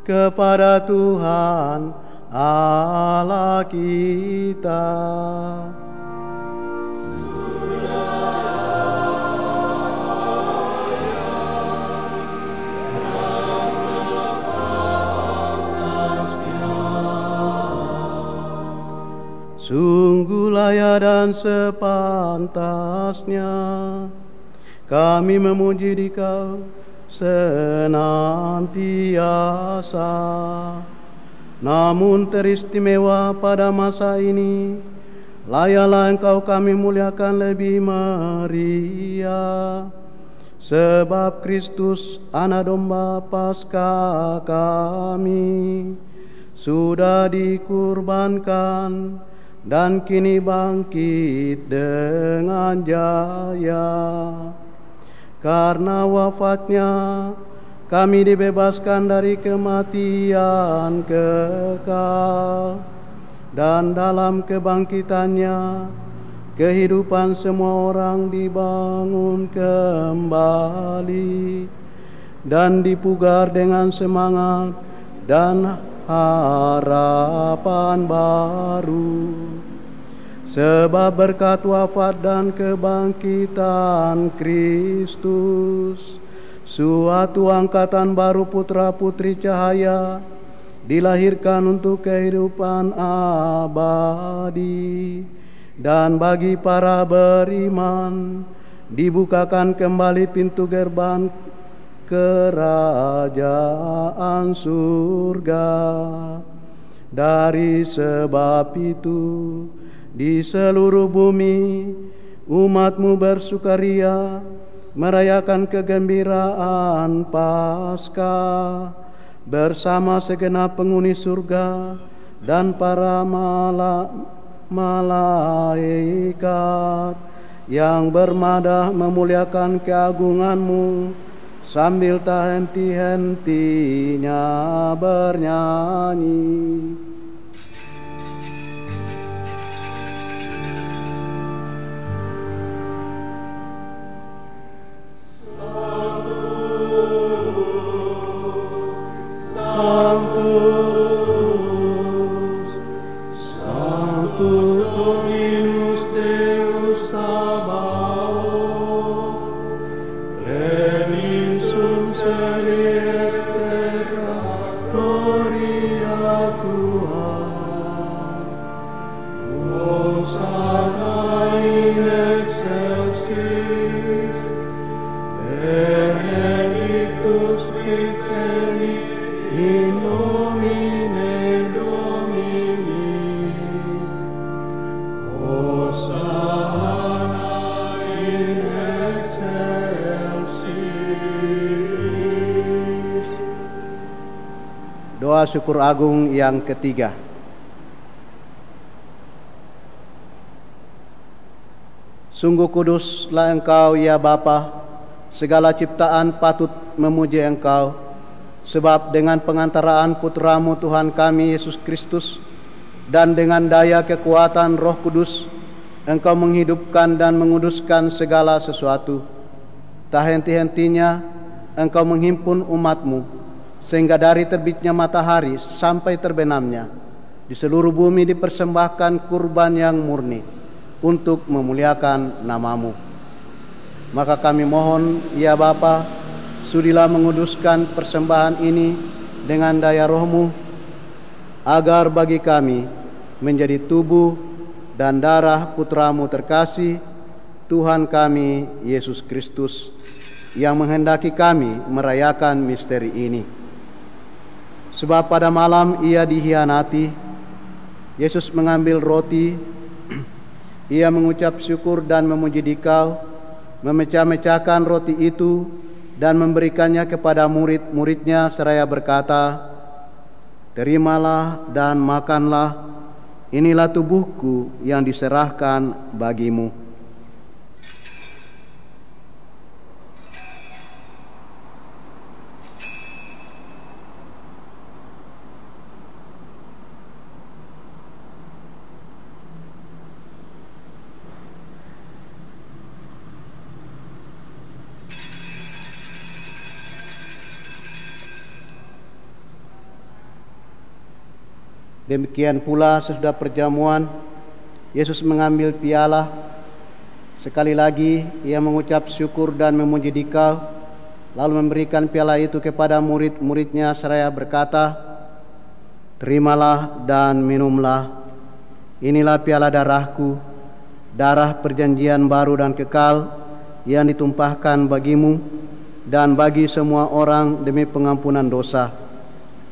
kepada Tuhan Allah kita. Sungguh layak dan sepantasnya kami memuji Dikau senantiasa. Namun teristimewa pada masa ini, layaklah Engkau kami muliakan lebih meriah, sebab Kristus Anak Domba Paskah kami sudah dikurbankan dan kini bangkit dengan jaya. Karena wafatnya kami dibebaskan dari kematian kekal, dan dalam kebangkitannya kehidupan semua orang dibangun kembali dan dipugar dengan semangat dan harapan baru. Sebab berkat wafat dan kebangkitan Kristus, suatu angkatan baru putra-putri cahaya dilahirkan untuk kehidupan abadi. Dan bagi para beriman dibukakan kembali pintu gerbang kerajaan surga. Dari sebab itu di seluruh bumi umatmu bersukaria merayakan kegembiraan Paskah bersama segenap penghuni surga dan para malaikat yang bermadah memuliakan keagunganmu sambil tak henti-hentinya bernyanyi. Sanctus, Sanctus Dominus Deus Sabaoth, plenius et terra gloria tua. Hosanna in excelsis, benedictus Victor in nomine Domini. Hosanna in excelsis. Doa syukur agung yang ketiga. Sungguh kuduslah Engkau ya Bapa, segala ciptaan patut memuji Engkau, sebab dengan pengantaraan Putramu Tuhan kami Yesus Kristus dan dengan daya kekuatan Roh Kudus Engkau menghidupkan dan menguduskan segala sesuatu. Tak henti-hentinya Engkau menghimpun umat-Mu, sehingga dari terbitnya matahari sampai terbenamnya di seluruh bumi dipersembahkan kurban yang murni untuk memuliakan nama-Mu. Maka kami mohon ya Bapa, sudilah menguduskan persembahan ini dengan daya Roh-Mu, agar bagi kami menjadi tubuh dan darah Putra-Mu terkasih, Tuhan kami Yesus Kristus, yang menghendaki kami merayakan misteri ini. Sebab pada malam Ia dihianati, Yesus mengambil roti, Ia mengucap syukur dan memuji Dikau, memecah-mecahkan roti itu dan memberikannya kepada murid-muridnya seraya berkata, "Terimalah dan makanlah, inilah tubuhku yang diserahkan bagimu." Demikian pula sesudah perjamuan, Yesus mengambil piala. Sekali lagi Ia mengucap syukur dan memuji Dikau, lalu memberikan piala itu kepada murid-muridnya seraya berkata, "Terimalah dan minumlah, inilah piala darahku, darah perjanjian baru dan kekal yang ditumpahkan bagimu dan bagi semua orang demi pengampunan dosa.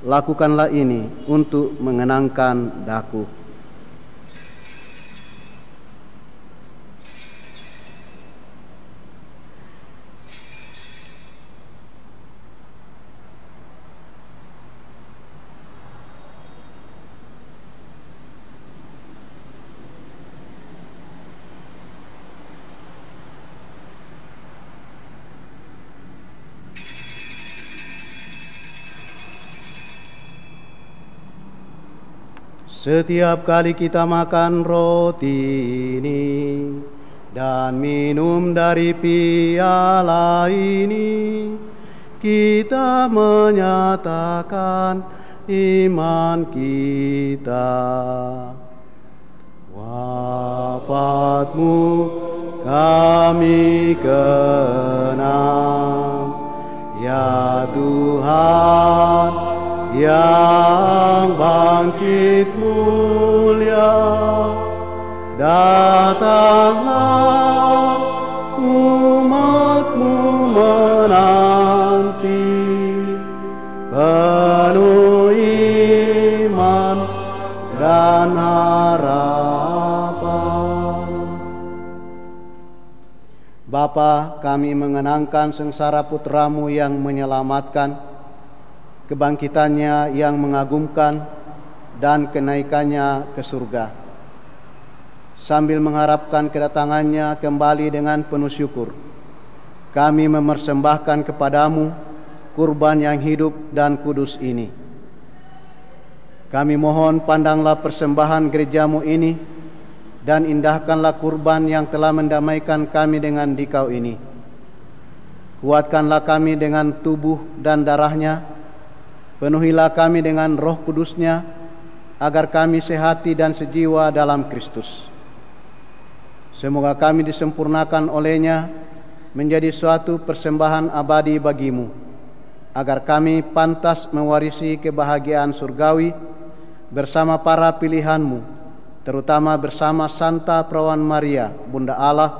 Lakukanlah ini untuk mengenangkan daku." Setiap kali kita makan roti ini dan minum dari piala ini, kita menyatakan iman kita. Wafatmu kami kenang, ya Tuhan yang bangkit mulia. Datanglah umat-Mu menanti, penuh iman dan harapan. Bapa, kami mengenangkan sengsara putra-Mu yang menyelamatkan, kebangkitannya yang mengagumkan, dan kenaikannya ke surga. Sambil mengharapkan kedatangannya kembali dengan penuh syukur, kami mempersembahkan kepadamu kurban yang hidup dan kudus ini. Kami mohon pandanglah persembahan gerejamu ini, dan indahkanlah kurban yang telah mendamaikan kami dengan Dikau ini. Kuatkanlah kami dengan tubuh dan darahnya, penuhilah kami dengan Roh Kudusnya, agar kami sehati dan sejiwa dalam Kristus. Semoga kami disempurnakan olehnya menjadi suatu persembahan abadi bagimu, agar kami pantas mewarisi kebahagiaan surgawi bersama para pilihanmu, terutama bersama Santa Perawan Maria, Bunda Allah,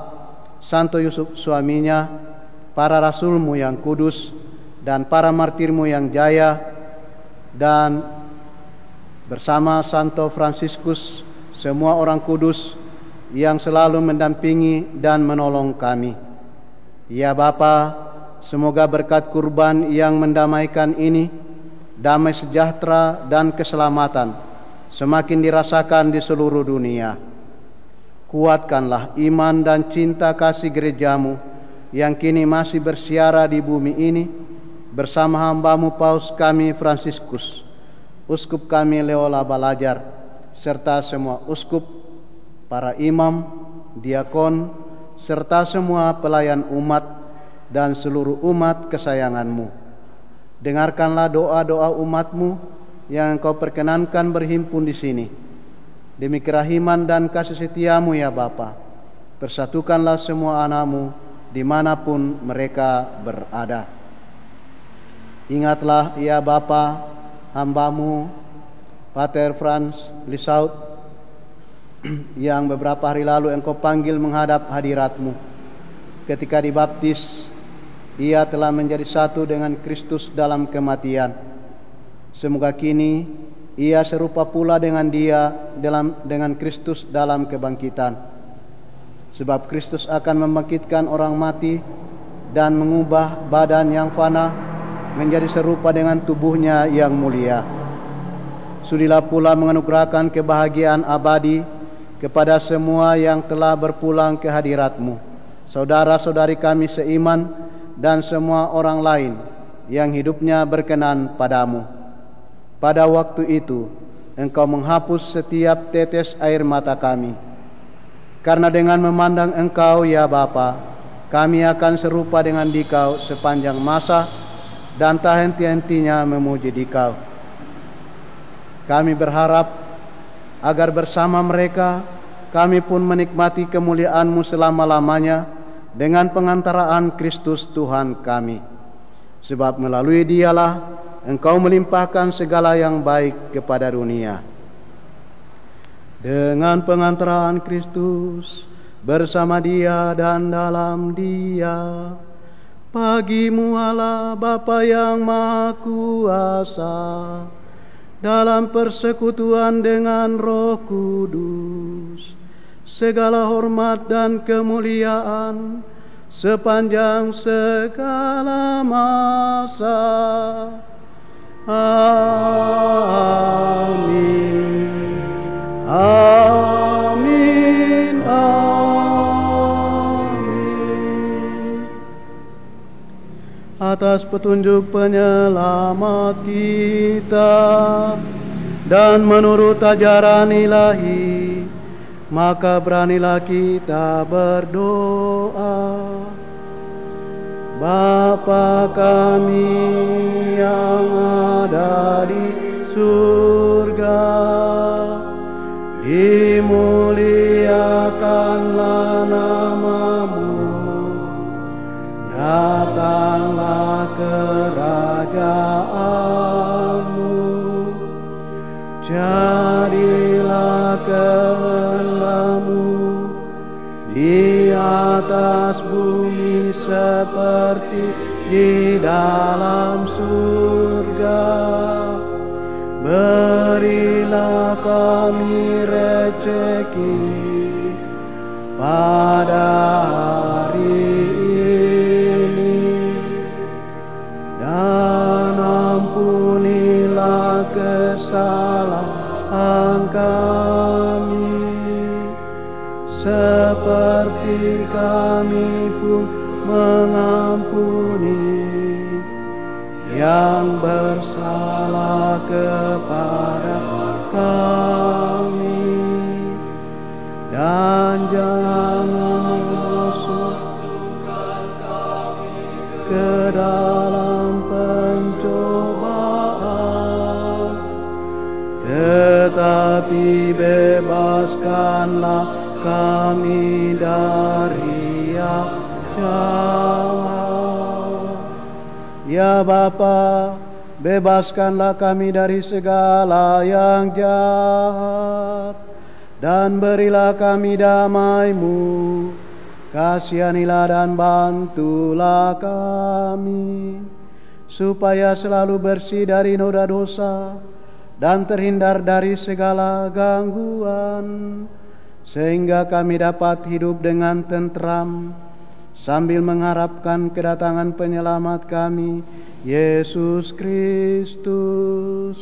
Santo Yusuf suaminya, para rasulmu yang kudus, dan para martirmu yang jaya, dan bersama Santo Fransiskus, semua orang kudus yang selalu mendampingi dan menolong kami. Ya Bapa, semoga berkat kurban yang mendamaikan ini, damai sejahtera dan keselamatan semakin dirasakan di seluruh dunia. Kuatkanlah iman dan cinta kasih gerejamu yang kini masih bersiara di bumi ini, bersama hamba-Mu Paus kami Fransiskus, Uskup kami Leola Balajar, serta semua uskup, para imam, diakon, serta semua pelayan umat dan seluruh umat kesayangan-Mu. Dengarkanlah doa-doa umat-Mu yang Engkau perkenankan berhimpun di sini. Demi kerahiman dan kasih setia-Mu ya Bapa, persatukanlah semua anak-Mu dimanapun mereka berada. Ingatlah ya Bapa, hamba-Mu Pater Franz Lisaut, yang beberapa hari lalu Engkau panggil menghadap hadirat-Mu. Ketika dibaptis, ia telah menjadi satu dengan Kristus dalam kematian. Semoga kini ia serupa pula dengan dengan Kristus dalam kebangkitan. Sebab Kristus akan membangkitkan orang mati dan mengubah badan yang fana menjadi serupa dengan tubuhnya yang mulia. Sudilah pula menganugerahkan kebahagiaan abadi kepada semua yang telah berpulang ke hadirat-Mu, saudara-saudari kami seiman, dan semua orang lain yang hidupnya berkenan padamu. Pada waktu itu, Engkau menghapus setiap tetes air mata kami. Karena dengan memandang Engkau ya Bapa, kami akan serupa dengan Dikau sepanjang masa, dan tak henti-hentinya memuji Dikau. Kami berharap agar bersama mereka kami pun menikmati kemuliaan-Mu selama-lamanya dengan pengantaraan Kristus Tuhan kami. Sebab melalui Dialah Engkau melimpahkan segala yang baik kepada dunia. Dengan pengantaraan Kristus, bersama Dia dan dalam Dia, bagi-Mu Allah Bapa yang Maha Kuasa, dalam persekutuan dengan Roh Kudus, segala hormat dan kemuliaan sepanjang segala masa. Amin. Amin. Amin. Atas petunjuk penyelamat kita, dan menurut ajaran ilahi, maka beranilah kita berdoa. Bapa kami yang ada di surga, dimuliakanlah namamu, datanglah kerajaanmu, jadilah kehendakmu di atas bumi seperti di dalam surga. Berilah kami rezeki pada hari ini, dan ampunilah kesalahan kami, seperti kami pun mengampuni yang bersalah kepada kami, dan jangan masukkan kami ke dalam pencobaan, tetapi bebaskanlah kami dari yang jahat. Ya Bapa, bebaskanlah kami dari segala yang jahat, dan berilah kami damai-Mu. Kasihanilah dan bantulah kami, supaya selalu bersih dari noda dosa dan terhindar dari segala gangguan, sehingga kami dapat hidup dengan tentram sambil mengharapkan kedatangan penyelamat kami, Yesus Kristus.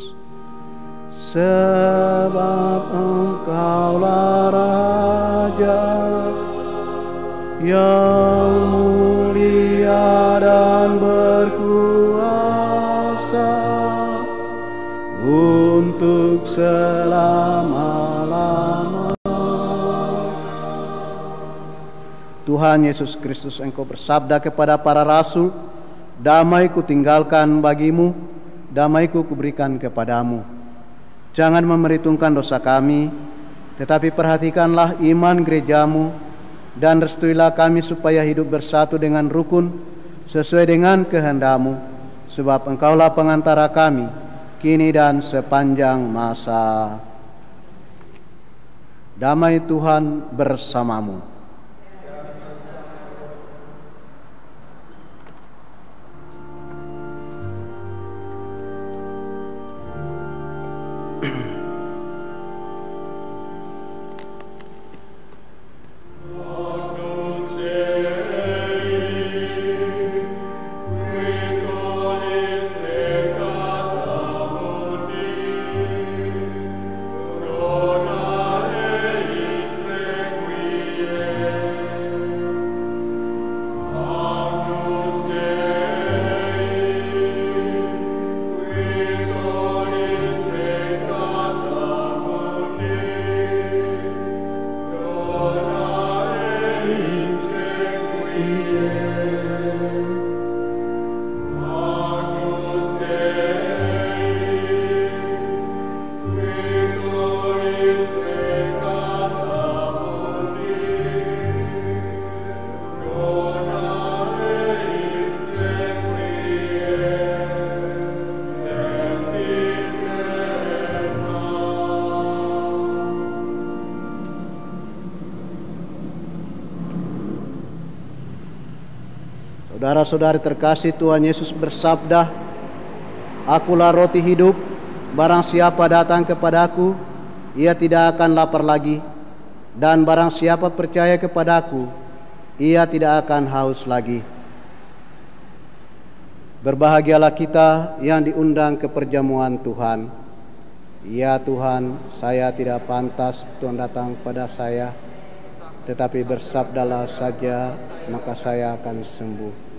Sebab Engkaulah Raja yang mulia dan berkuasa untuk selama-lamanya. Tuhan Yesus Kristus, Engkau bersabda kepada para rasul, damai kutinggalkan bagimu, damai kuberikan kepadamu. Jangan memerhitungkan dosa kami, tetapi perhatikanlah iman gerejamu, dan restuilah kami supaya hidup bersatu dengan rukun, sesuai dengan kehendak-Mu, sebab Engkaulah pengantara kami, kini dan sepanjang masa. Damai Tuhan bersamamu. Saudara-saudari terkasih, Tuhan Yesus bersabda, Akulah roti hidup, barang siapa datang kepadaku, ia tidak akan lapar lagi, dan barang siapa percaya kepadaku, ia tidak akan haus lagi. Berbahagialah kita yang diundang ke perjamuan Tuhan. Ya Tuhan, saya tidak pantas Tuhan datang pada saya, tetapi bersabdalah saja, maka saya akan sembuh.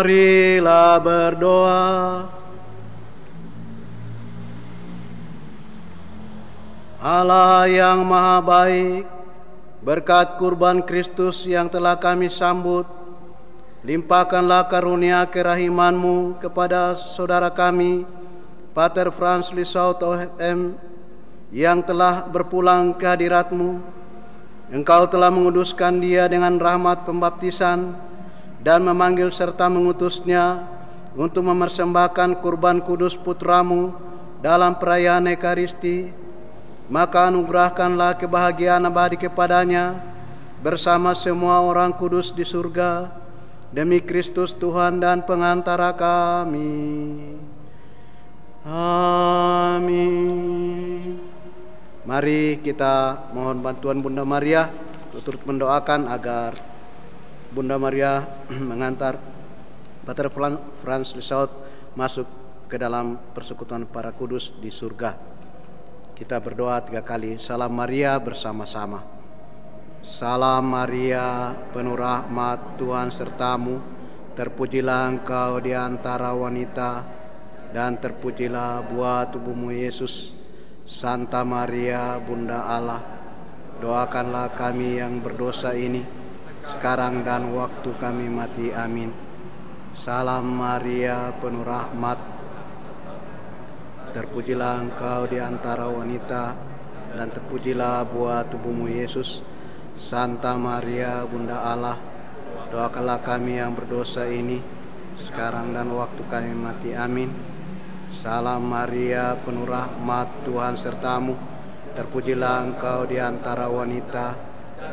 Marilah berdoa. Allah yang maha baik, berkat kurban Kristus yang telah kami sambut, limpahkanlah karunia kerahiman-Mu kepada saudara kami, Pater Franz Lissau OFM, yang telah berpulang ke hadirat-Mu. Engkau telah menguduskan dia dengan rahmat pembaptisan dan memanggil serta mengutusnya untuk mempersembahkan kurban kudus putra-Mu dalam perayaan Ekaristi. Maka anugerahkanlah kebahagiaan abadi kepadanya bersama semua orang kudus di surga, demi Kristus Tuhan dan pengantara kami. Amin. Mari kita mohon bantuan Bunda Maria untuk turut mendoakan agar Bunda Maria mengantar Pater Franz Lissau masuk ke dalam persekutuan para kudus di surga. Kita berdoa 3 kali. Salam Maria bersama-sama. Salam Maria, penuh rahmat, Tuhan sertamu. Terpujilah engkau di antara wanita, dan terpujilah buah tubuhmu Yesus. Santa Maria, Bunda Allah, doakanlah kami yang berdosa ini, sekarang dan waktu kami mati. Amin. Salam Maria, penuh rahmat, terpujilah engkau di antara wanita, dan terpujilah buah tubuhmu Yesus. Santa Maria, Bunda Allah, doakanlah kami yang berdosa ini, sekarang dan waktu kami mati. Amin. Salam Maria, penuh rahmat, Tuhan sertamu. Terpujilah engkau di antara wanita,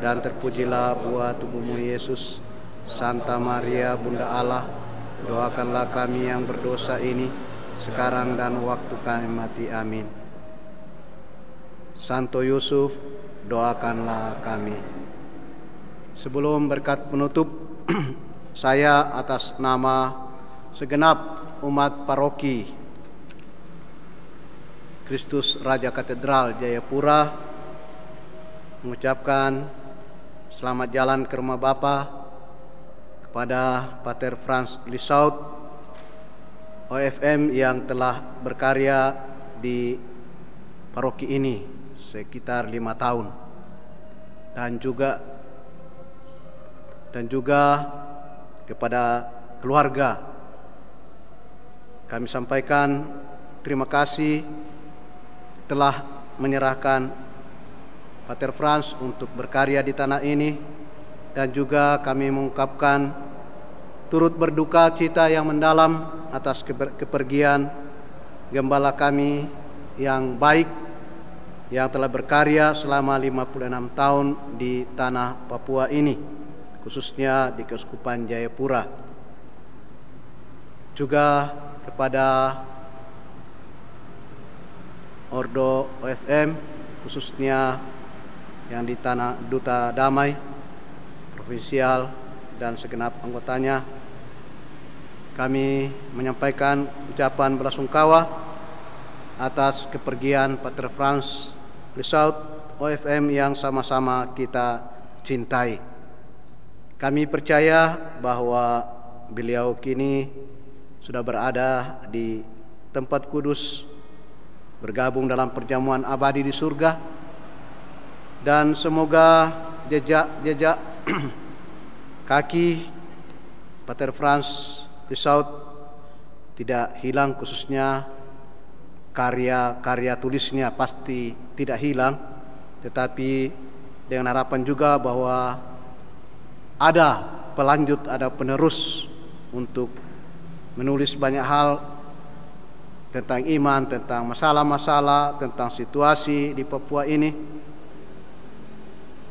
dan terpujilah buah tubuhmu Yesus. Santa Maria, Bunda Allah, doakanlah kami yang berdosa ini, sekarang dan waktu kami mati. Amin. Santo Yusuf, doakanlah kami. Sebelum berkat penutup, saya atas nama segenap umat paroki Kristus Raja Katedral Jayapura mengucapkan selamat jalan ke rumah Bapa kepada Pater Franz Lissau OFM yang telah berkarya di paroki ini sekitar 5 tahun, dan juga kepada keluarga. Kami sampaikan terima kasih telah menyerahkan Pater Franz untuk berkarya di tanah ini, dan juga kami mengungkapkan turut berduka cita yang mendalam atas kepergian gembala kami yang baik, yang telah berkarya selama 56 tahun di tanah Papua ini, khususnya di Keuskupan Jayapura. Juga kepada Ordo OFM, khususnya yang di tanah Duta Damai Provinsial dan segenap anggotanya, kami menyampaikan ucapan belasungkawa atas kepergian Pater Franz Lissau OFM yang sama-sama kita cintai. Kami percaya bahwa beliau kini sudah berada di tempat kudus, bergabung dalam perjamuan abadi di surga, dan semoga jejak kaki Pater Franz Lissau tidak hilang, khususnya karya-karya tulisnya pasti tidak hilang, tetapi dengan harapan juga bahwa ada pelanjut, ada penerus untuk menulis banyak hal tentang iman, tentang masalah-masalah, tentang situasi di Papua ini.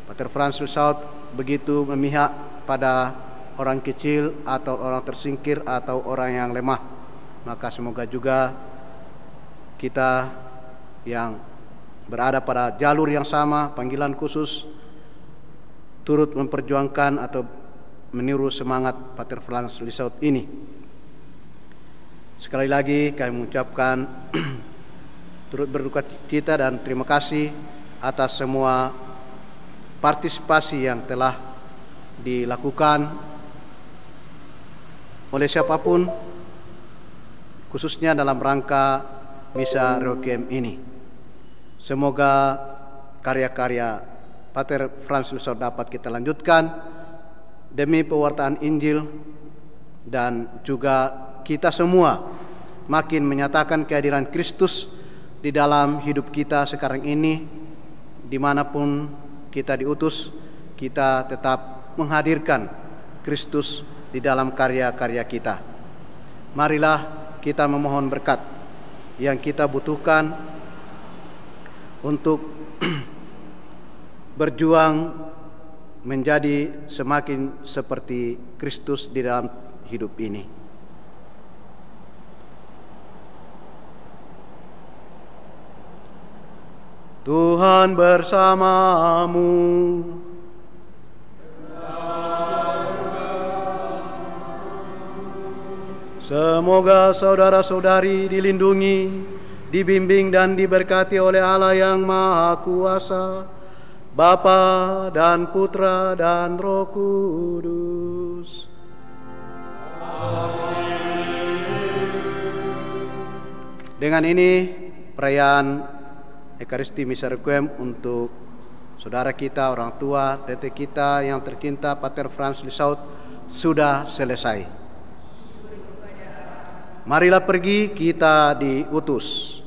Pater Franz Lissau begitu memihak pada orang kecil atau orang tersingkir atau orang yang lemah. Maka semoga juga kita yang berada pada jalur yang sama, panggilan khusus, turut memperjuangkan atau meniru semangat Pater Franz Lissau ini. Sekali lagi kami mengucapkan turut berduka cita dan terima kasih atas semua partisipasi yang telah dilakukan oleh siapapun, khususnya dalam rangka Misa Requiem ini. Semoga karya-karya Pater Franz Lissot dapat kita lanjutkan demi pewartaan Injil, dan juga kita semua makin menyatakan kehadiran Kristus di dalam hidup kita sekarang ini. Dimanapun kita diutus, kita tetap menghadirkan Kristus di dalam karya-karya kita. Marilah kita memohon berkat yang kita butuhkan untuk berjuang menjadi semakin seperti Kristus di dalam hidup ini. Tuhan bersamamu. Semoga saudara-saudari dilindungi, dibimbing dan diberkati oleh Allah yang Maha Kuasa, Bapa dan Putra dan Roh Kudus. Dengan ini perayaan Ekaristi Misa Requiem untuk saudara kita, orang tua, tete kita yang tercinta Pater Franz Lissot sudah selesai. Marilah pergi, kita diutus.